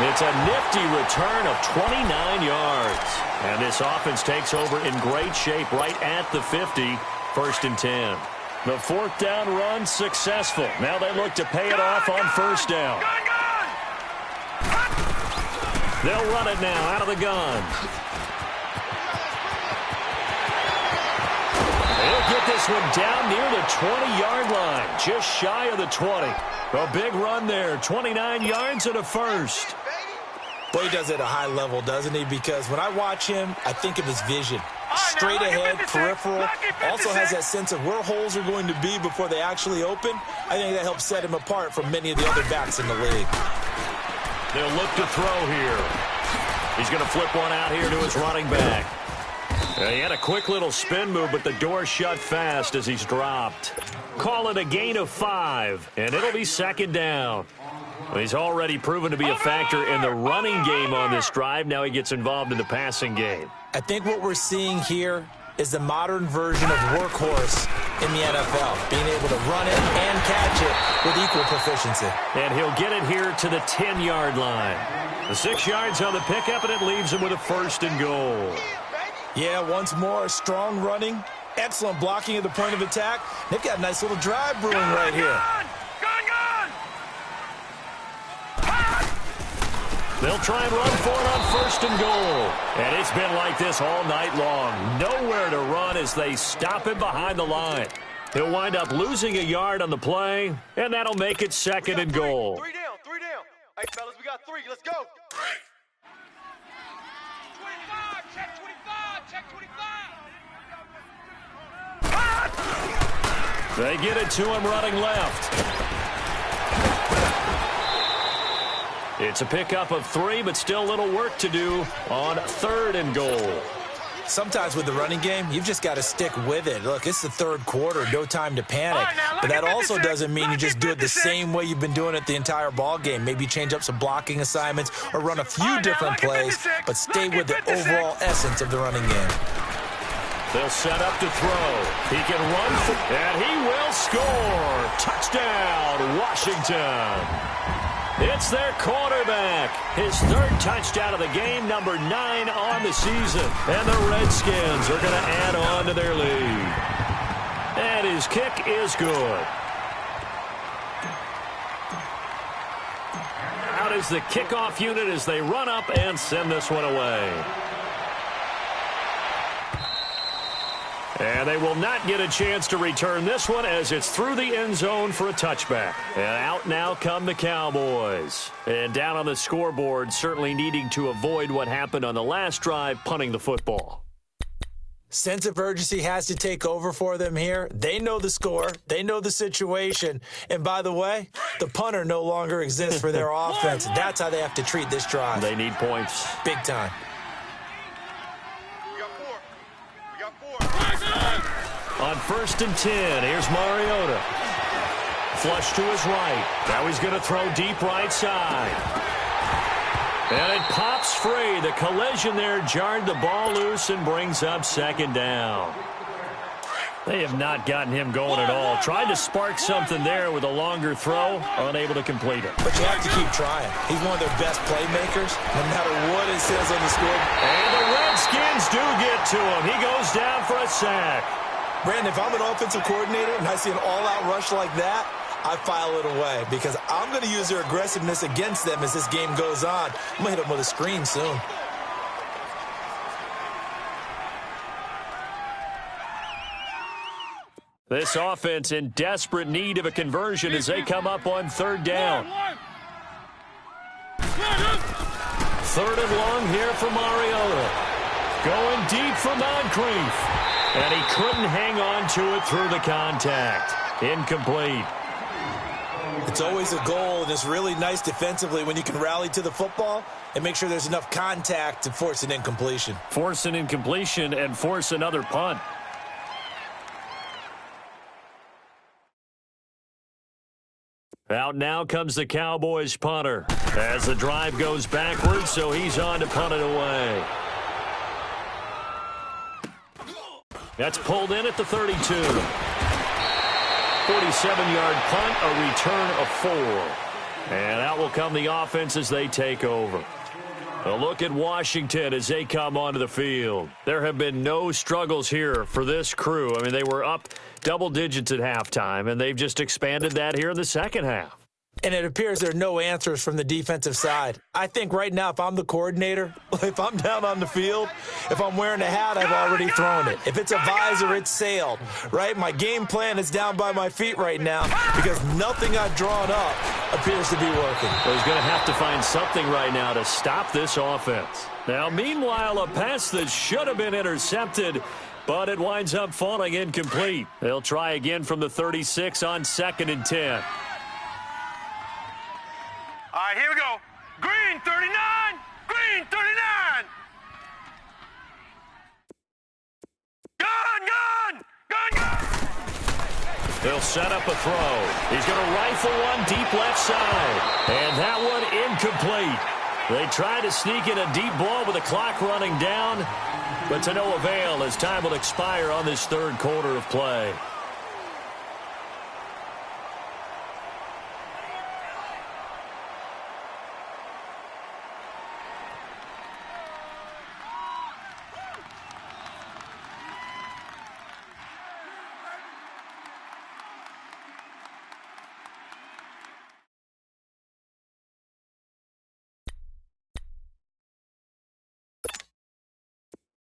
It's a nifty return of 29 yards. And this offense takes over in great shape right at the 50. 1st and 10. The 4th down run successful. Now they look to pay it off on 1st down. They'll run it now out of the gun. They'll get this one down near the 20-yard line, just shy of the 20. A big run there, 29 yards and a 1st. Boy, he does it at a high level, doesn't he? Because when I watch him, I think of his vision. Straight ahead, peripheral, also has that sense of where holes are going to be before they actually open. I think that helps set him apart from many of the other backs in the league. They'll look to throw here. He's going to flip one out here to his running back. He had a quick little spin move, but the door shut fast as he's dropped. Call it a gain of 5, and it'll be 2nd down. He's already proven to be a factor in the running game on this drive. Now he gets involved in the passing game. I think what we're seeing here is the modern version of workhorse in the NFL, being able to run it and catch it with equal proficiency. And he'll get it here to the 10-yard line. The 6 yards on the pickup, and it leaves him with a 1st and goal. Yeah, once more, strong running, excellent blocking at the point of attack. They've got a nice little drive brewing right here. They'll try and run for it on 1st and goal. And it's been like this all night long. Nowhere to run as they stop him behind the line. He'll wind up losing a yard on the play, and that'll make it 2nd and goal. 3 down, 3 down. Hey, fellas, we got 3. Let's go. 25, check 25, check 25. They get it to him running left. It's a pickup of 3, but still a little work to do on 3rd and goal. Sometimes with the running game, you've just got to stick with it. Look, it's the third quarter, no time to panic. But that also doesn't mean you just do it the same way you've been doing it the entire ball game. Maybe change up some blocking assignments or run a few different plays, but stay with the overall essence of the running game. They'll set up to throw. He can run, and he will score. Touchdown, Washington. It's their quarterback. His third touchdown of the game, number 9 on the season. And the Redskins are going to add on to their lead. And his kick is good. Out is the kickoff unit as they run up and send this one away. And they will not get a chance to return this one as it's through the end zone for a touchback. And out now come the Cowboys. And down on the scoreboard, certainly needing to avoid what happened on the last drive, punting the football. Sense of urgency has to take over for them here. They know the score. They know the situation. And by the way, the punter no longer exists for their offense. That's how they have to treat this drive. They need points. Big time. On 1st and 10, here's Mariota. Flush to his right. Now he's going to throw deep right side. And it pops free. The collision there jarred the ball loose and brings up 2nd down. They have not gotten him going at all. Tried to spark something there with a longer throw, unable to complete it. But you have to keep trying. He's one of their best playmakers, no matter what it says on the scoreboard. And the Redskins do get to him. He goes down for a sack. Brandon, if I'm an offensive coordinator and I see an all-out rush like that, I file it away because I'm going to use their aggressiveness against them as this game goes on. I'm going to hit them with a screen soon. This offense in desperate need of a conversion as they come up on 3rd down. 3rd and long here for Mariota. Going deep for Moncrief. And he couldn't hang on to it through the contact. Incomplete. It's always a goal, and it's really nice defensively when you can rally to the football and make sure there's enough contact to force an incompletion. Force an incompletion and force another punt. Out now comes the Cowboys punter as the drive goes backwards, so he's on to punt it away. That's pulled in at the 32. 47-yard punt, a return of 4. And out will come the offense as they take over. A look at Washington as they come onto the field. There have been no struggles here for this crew. I mean, they were up double digits at halftime, and they've just expanded that here in the second half. And it appears there are no answers from the defensive side. I think right now, if I'm the coordinator, if I'm down on the field, if I'm wearing a hat, I've already thrown it. If it's a visor, it's sailed, right? My game plan is down by my feet right now because nothing I've drawn up appears to be working. Well, he's going to have to find something right now to stop this offense. Now, meanwhile, a pass that should have been intercepted, but it winds up falling incomplete. They'll try again from the 36 on 2nd and 10. All right, here we go. Green 39. Green 39. Gun. They'll set up a throw. He's going to rifle one deep left side. And that one incomplete. They try to sneak in a deep ball with the clock running down, but to no avail as time will expire on this 3rd quarter of play.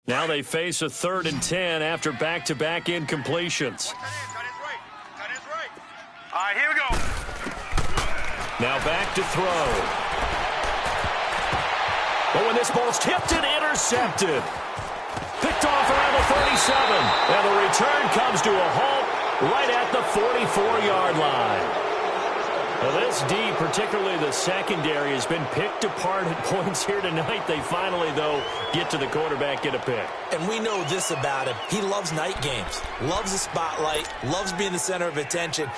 Now they face a 3rd and 10 after back-to-back incompletions. That is right. All right, here we go. Now back to throw. But when this ball's tipped and intercepted. Picked off around the 37. And the return comes to a halt right at the 44-yard line. Well, this D, particularly the secondary, has been picked apart at points here tonight. They finally, though, get to the quarterback, get a pick. And we know this about him. He loves night games, loves the spotlight, loves being the center of attention.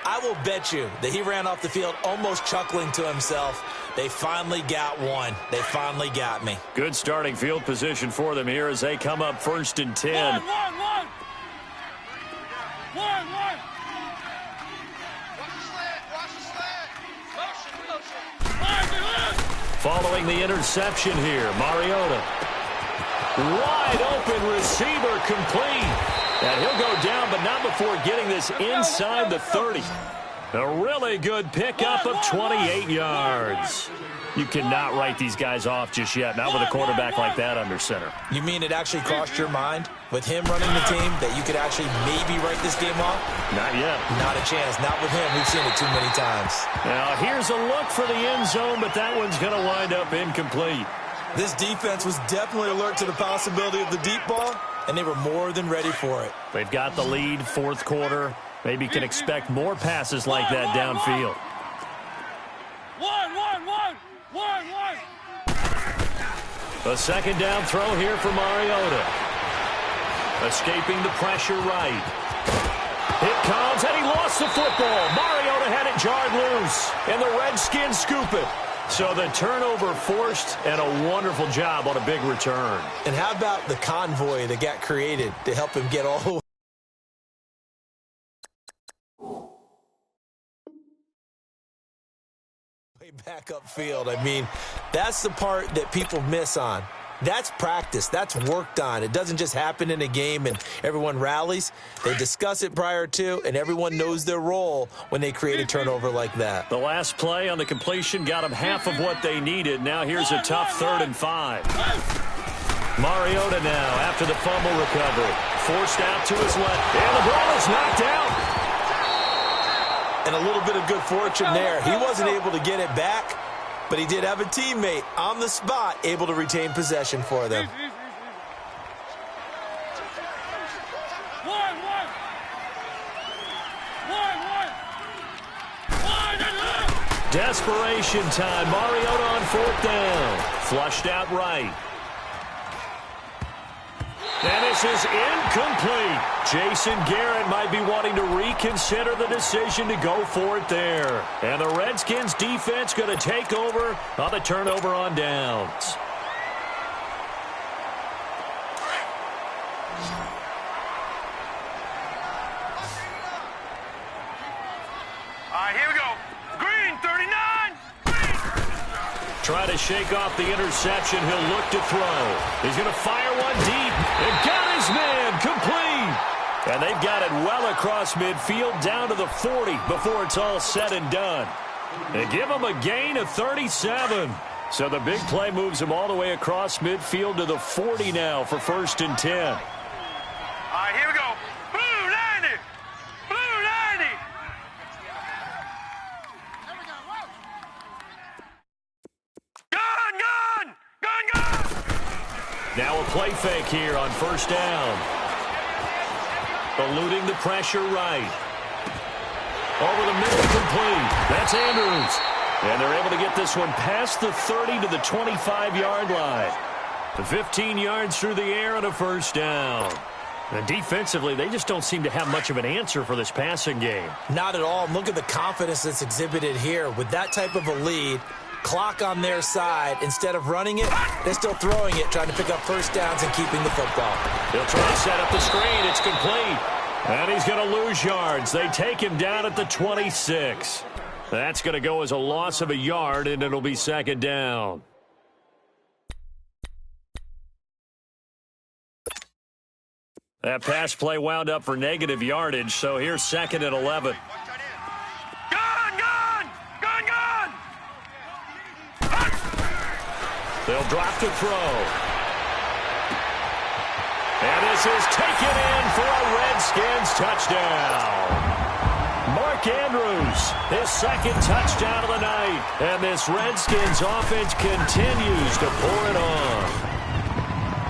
I will bet you that he ran off the field almost chuckling to himself. They finally got one. They finally got me. Good starting field position for them here as they come up 1st and 10. Following the interception here, Mariota. Wide open receiver complete. And he'll go down, but not before getting this inside the 30. A really good pickup of 28 yards. You cannot write these guys off just yet, not with a quarterback like that under center. You mean it actually crossed your mind with him running the team that you could actually maybe write this game off? Not yet. Not a chance. Not with him. We've seen it too many times. Now, here's a look for the end zone, but that one's going to wind up incomplete. This defense was definitely alert to the possibility of the deep ball, and they were more than ready for it. They've got the lead, 4th quarter. Maybe can expect more passes like that downfield. A 2nd down throw here for Mariota. Escaping the pressure right. It comes, and he lost the football. Mariota had it jarred loose, and the Redskins scoop it. So the turnover forced, and a wonderful job on a big return. And how about the convoy that got created to help him get all the way back upfield? I mean, that's the part that people miss on. That's practice. That's worked on. It doesn't just happen in a game and everyone rallies. They discuss it prior to, and everyone knows their role when they create a turnover like that. The last play on the completion got them half of what they needed. Now here's a tough 3rd and 5. Mariota now after the fumble recovery. Forced out to his left, and the ball is knocked out. And a little bit of good fortune there. He wasn't able to get it back, but he did have a teammate on the spot able to retain possession for them. Desperation time. Mariota on 4th down. Flushed out right. And this is incomplete. Jason Garrett might be wanting to reconsider the decision to go for it there. And the Redskins defense going to take over on the turnover on downs. All right, here we go. Green, 39. Try to shake off the interception. He'll look to throw. He's going to fire one deep. And got his man complete. And they've got it well across midfield down to the 40 before it's all said and done. They give him a gain of 37. So the big play moves him all the way across midfield to the 40 now for 1st and 10. All right, here we go. Blue 90. Blue 90. Gun, gun, gun, gun. Now a play fake here on 1st down. Eluding the pressure right. Over the middle, complete. That's Andrews. And they're able to get this one past the 30 to the 25-yard line. The 15 yards through the air and a 1st down. And defensively, they just don't seem to have much of an answer for this passing game. Not at all. Look at the confidence that's exhibited here. With that type of a lead, clock on their side, instead of running it, they're still throwing it, trying to pick up 1st downs and keeping the football. He'll try to set up the screen. It's complete. And he's going to lose yards. They take him down at the 26. That's going to go as a loss of a yard, and it'll be 2nd down. That pass play wound up for negative yardage, so here's 2nd and 11. Gun, gun, gun, gun. They'll drop to throw. And this is taken in for a Redskins touchdown. Mark Andrews, his 2nd touchdown of the night. And this Redskins offense continues to pour it on.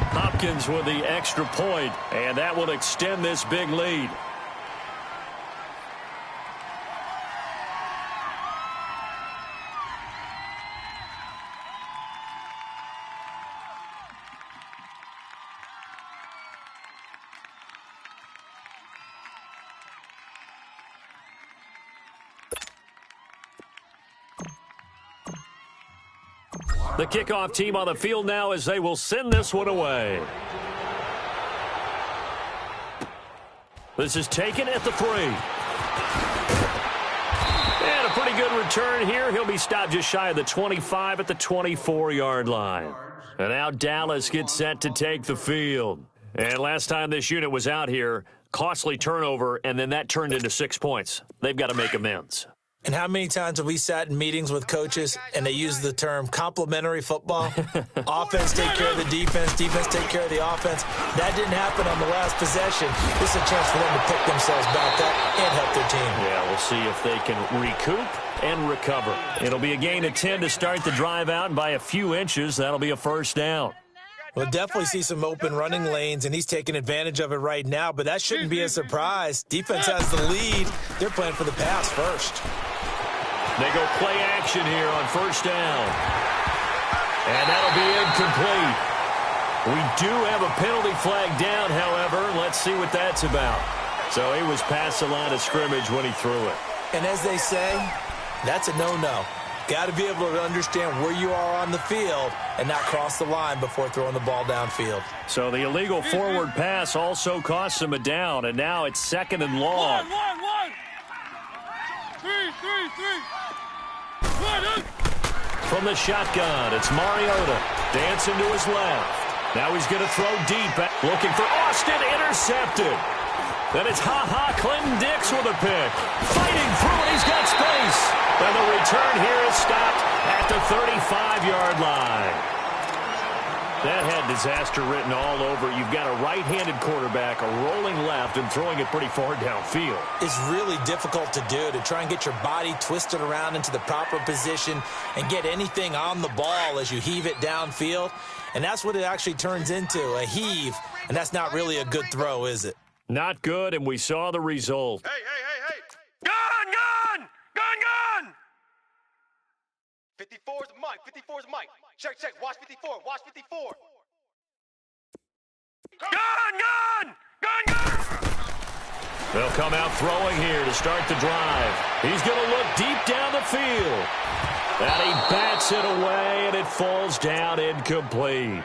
Hopkins with the extra point, and that will extend this big lead. The kickoff team on the field now as they will send this one away. This is taken at the 3. And a pretty good return here. He'll be stopped just shy of the 25 at the 24-yard line. And now Dallas gets set to take the field. And last time this unit was out here, costly turnover, and then that turned into 6 points. They've got to make amends. And how many times have we sat in meetings with coaches and they use the term complementary football? Offense take care of the defense, defense take care of the offense. That didn't happen on the last possession. This is a chance for them to pick themselves back up and help their team. Yeah, we'll see if they can recoup and recover. It'll be a gain of 10 to start the drive out, and by a few inches, that'll be a first down. We'll definitely see some open running lanes, and he's taking advantage of it right now, but that shouldn't be a surprise. Defense has the lead. They're playing for the pass first. They go play action here on first down. And that'll be incomplete. We do have a penalty flag down, however. Let's see what that's about. So he was past the line of scrimmage when he threw it. And as they say, that's a no-no. Got to be able to understand where you are on the field and not cross the line before throwing the ball downfield. So the illegal forward pass also cost him a down, and now it's 2nd and long. One. Three. From the shotgun, it's Mariota. Dancing to his left. Now he's going to throw deep. Looking for Austin. Intercepted. Then it's Clinton Dix with a pick. Fighting through it. He's got space. And the return here is stopped at the 35-yard line. That had disaster written all over. You've got a right-handed quarterback, a rolling left, and throwing it pretty far downfield. It's really difficult to do, to try and get your body twisted around into the proper position and get anything on the ball as you heave it downfield. And that's what it actually turns into, a heave. And that's not really a good throw, is it? Not good, and we saw the result. Hey. Gun! 54's Mike. Check. Watch 54. Gun! They'll come out throwing here to start the drive. He's going to look deep down the field. And he bats it away, and it falls down incomplete.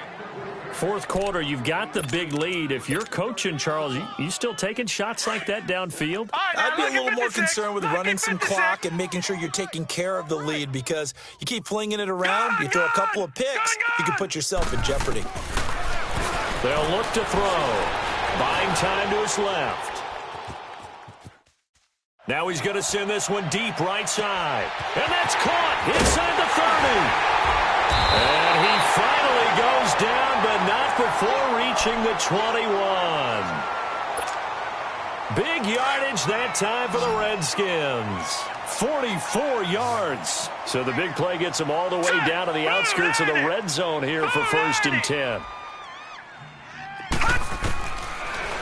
Fourth quarter, you've got the big lead. If you're coaching, Charles, you still taking shots like that downfield? I'd be a little more concerned with running some clock and making sure you're taking care of the lead, because you keep flinging it around, you throw a couple of picks, you can put yourself in jeopardy. They'll look to throw. Buying time to his left. Now he's going to send this one deep right side. And that's caught inside the 30. And he finally goes down, but not before reaching the 21. Big yardage that time for the Redskins. 44 yards. So the big play gets them all the way down to the outskirts of the red zone here for 1st and 10.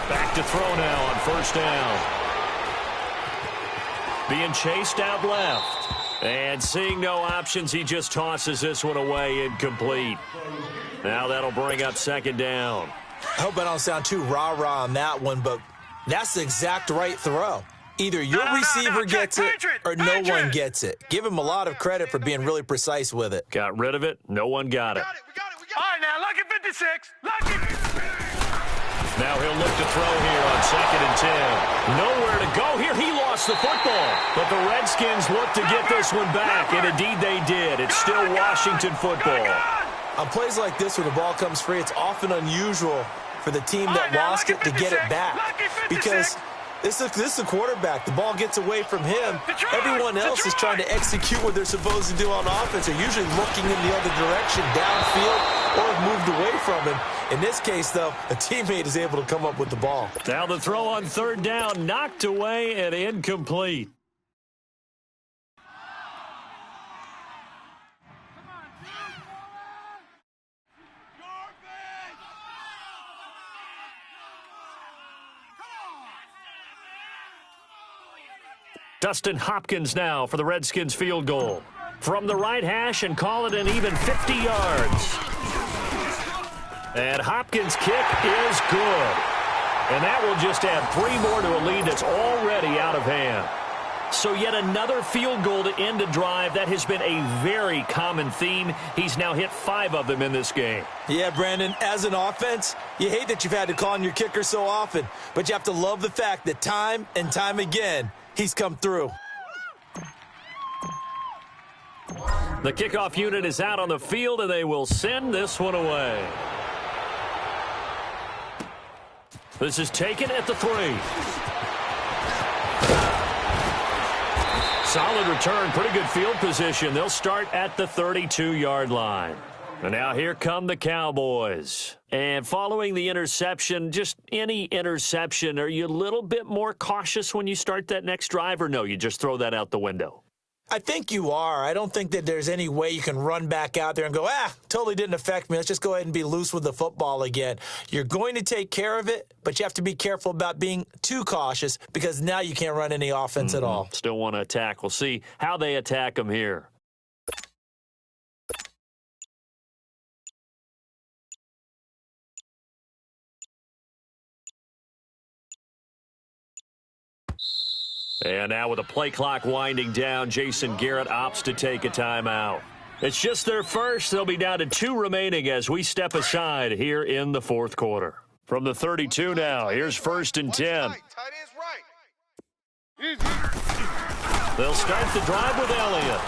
Back to throw now on first down. Being chased out left. And seeing no options, he just tosses this one away incomplete. Now that'll bring up 2nd down. I hope I don't sound too rah-rah on that one, but that's the exact right throw. Either your receiver gets it or no one gets it. Give him a lot of credit for being really precise with it. Got rid of it. No one got it. We got it. All right, now, lucky 56. Now he'll look to throw here on 2nd and 10. Nowhere to go here. He lost the football. But the Redskins look to get this one back, and indeed they did. It's still Washington football. On plays like this where the ball comes free, it's often unusual for the team that lost it to get it back. Because this is a quarterback. The ball gets away from him. Everyone else is trying to execute what they're supposed to do on offense. They're usually looking in the other direction, downfield, or have moved away from him. In this case, though, a teammate is able to come up with the ball. Now the throw on 3rd down, knocked away and incomplete. Dustin Hopkins now for the Redskins field goal. From the right hash and call it an even 50 yards. And Hopkins' kick is good. And that will just add 3 more to a lead that's already out of hand. So yet another field goal to end a drive. That has been a very common theme. He's now hit 5 of them in this game. Yeah, Brandon, as an offense, you hate that you've had to call on your kicker so often, but you have to love the fact that time and time again, he's come through. The kickoff unit is out on the field, and they will send this one away. This is taken at the 3. Solid return, pretty good field position. They'll start at the 32-yard line. And now here come the Cowboys. And following the interception, just any interception, are you a little bit more cautious when you start that next drive, or no, you just throw that out the window? I think you are. I don't think that there's any way you can run back out there and go, totally didn't affect me. Let's just go ahead and be loose with the football again. You're going to take care of it, but you have to be careful about being too cautious because now you can't run any offense at all. Still want to attack. We'll see how they attack them here. And now with the play clock winding down, Jason Garrett opts to take a timeout. It's just their first. They'll be down to 2 remaining as we step aside here in the fourth quarter. From the 32 now, here's 1st and 10. They'll start the drive with Elliott.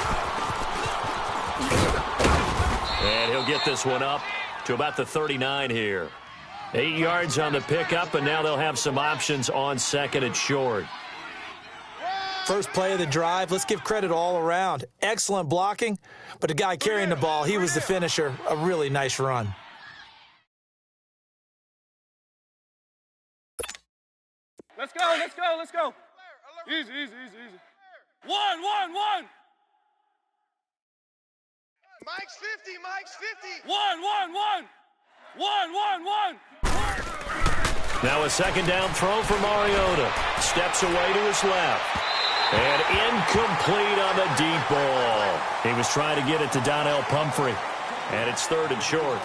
And he'll get this one up to about the 39 here. 8 yards on the pickup, and now they'll have some options on 2nd and short. First play of the drive, let's give credit all around. Excellent blocking, but the guy carrying the ball, he was the finisher. A really nice run. Let's go, let's go, let's go. Easy, easy, easy, easy. One. Mike's 50, Mike's 50. One. Now a 2nd down throw for Mariota. Steps away to his left. And incomplete on the deep ball. He was trying to get it to Donnell Pumphrey. And it's 3rd and short.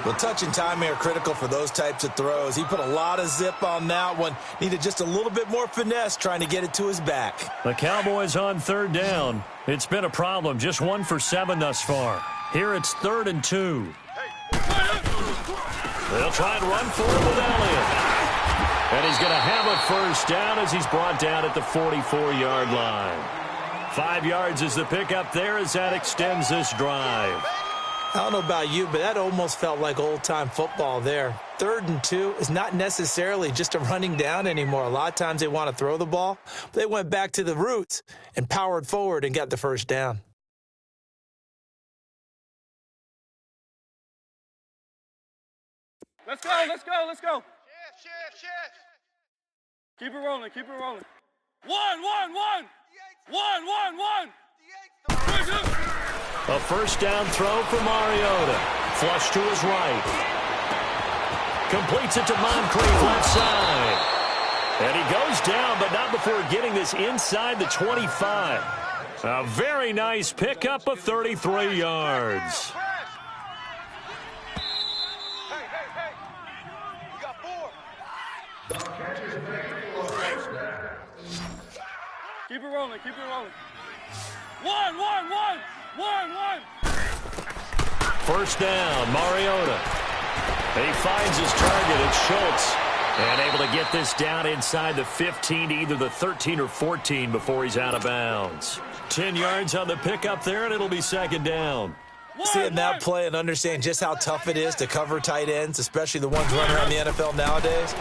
Well, touch and timing are critical for those types of throws. He put a lot of zip on that one. Needed just a little bit more finesse trying to get it to his back. The Cowboys on 3rd down. It's been a problem. Just 1 for 7 thus far. Here it's 3rd and 2. They'll try and run for it with Elliott. And he's going to have a 1st down as he's brought down at the 44-yard line. 5 yards is the pickup there as that extends this drive. I don't know about you, but that almost felt like old-time football there. 3rd and 2 is not necessarily just a running down anymore. A lot of times they want to throw the ball. But they went back to the roots and powered forward and got the 1st down. Let's go. Shift. Keep it rolling. One. A 1st down throw for Mariota. Flush to his right. Completes it to Moncrief left side. And he goes down, but not before getting this inside the 25. A very nice pickup of 33 yards. Hey. You got 4. Keep it rolling. One. 1st down, Mariota. He finds his target. It's Schultz. And able to get this down inside the 15 to either the 13 or 14 before he's out of bounds. 10 yards on the pickup there, and it'll be 2nd down. Seeing that play and understand just how tough it is to cover tight ends, especially the ones running around the NFL nowadays,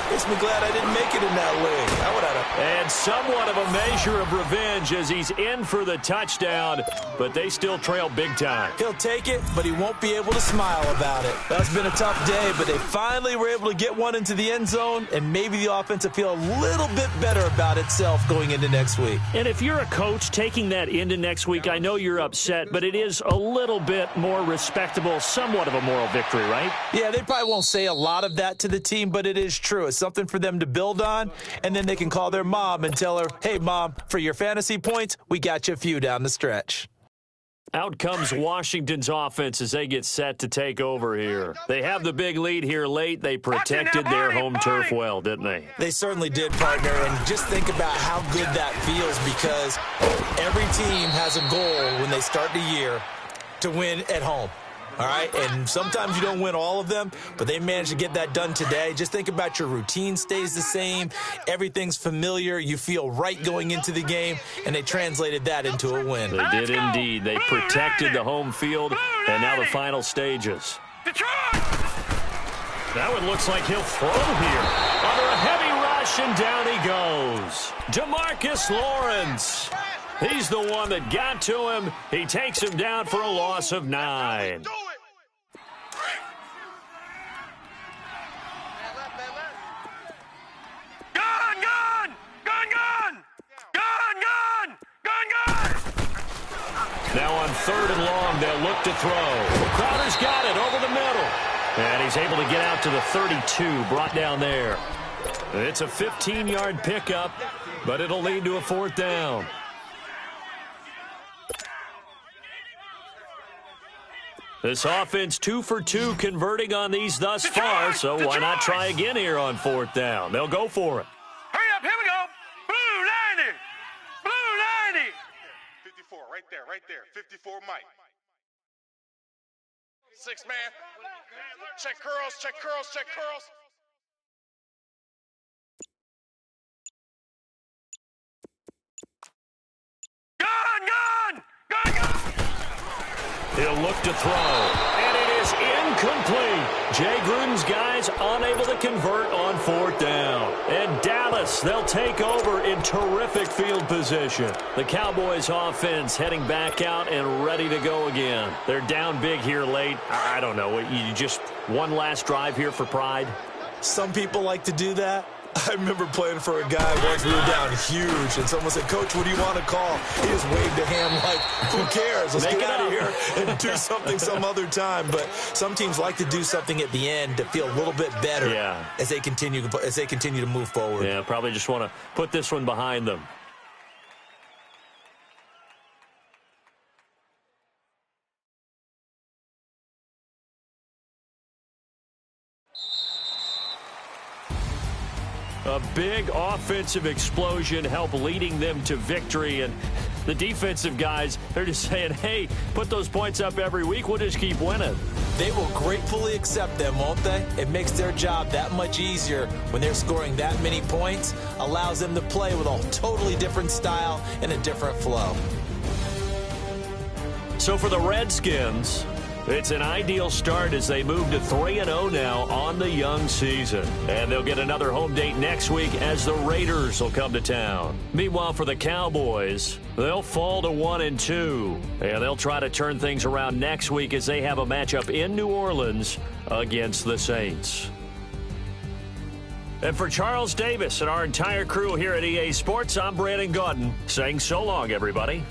makes me glad I didn't make it in that league. I would have. And somewhat of a measure of revenge as he's in for the touchdown, but they still trail big time. He'll take it, but he won't be able to smile about it. That's been a tough day, but they finally were able to get one into the end zone, and maybe the offense will feel a little bit better about itself going into next week. And if you're a coach taking that into next week, I know you're upset, but it is a little bit more respectable, somewhat of a moral victory, right? Yeah, they probably won't say a lot of that to the team, but it is true. It's something for them to build on, and then they can call their mom and tell her, hey, Mom, for your fantasy points, we got you a few down the stretch. Out comes Washington's offense as they get set to take over here. They have the big lead here late. They protected their home turf well, didn't they? They certainly did, partner. And just think about how good that feels, because every team has a goal when they start the year to win at home. All right, and sometimes you don't win all of them, but they managed to get that done today. Just think about your routine stays the same. Everything's familiar. You feel right going into the game, and they translated that into a win. They did indeed. They protected the home field, and now the final stages. That one looks like he'll throw here. Under a heavy rush, and down he goes. DeMarcus Lawrence. He's the one that got to him. He takes him down for a loss of 9. Now on 3rd and long, they'll look to throw. Crowder's got it over the middle. And he's able to get out to the 32, brought down there. It's a 15-yard pickup, but it'll lead to a 4th down. This offense 2 for 2 converting on these thus far, so why not try again here on 4th down? They'll go for it. Hurry up, here we go. Blue 90. Blue 90. 54, right there. 54, Mike. 6 man. Check curls, check curls, check curls. Gun! He'll look to throw, and it is incomplete. Jay Gruden's guys unable to convert on 4th down. And Dallas, they'll take over in terrific field position. The Cowboys offense heading back out and ready to go again. They're down big here late. I don't know, you just one last drive here for pride? Some people like to do that. I remember playing for a guy once. We were down huge, and someone said, "Coach, what do you want to call?" He just waved a hand like, "Who cares? Let's get out of here and do something some other time." But some teams like to do something at the end to feel a little bit better as they continue to move forward. Yeah, probably just want to put this one behind them. A big offensive explosion helped leading them to victory, and the defensive guys, they're just saying, hey, put those points up every week, we'll just keep winning. They will gratefully accept them, won't they? It makes their job that much easier when they're scoring that many points, allows them to play with a totally different style and a different flow. So for the Redskins, it's an ideal start as they move to 3-0 now on the young season. And they'll get another home date next week as the Raiders will come to town. Meanwhile, for the Cowboys, they'll fall to 1-2. And they'll try to turn things around next week as they have a matchup in New Orleans against the Saints. And for Charles Davis and our entire crew here at EA Sports, I'm Brandon Gaudin saying so long, everybody.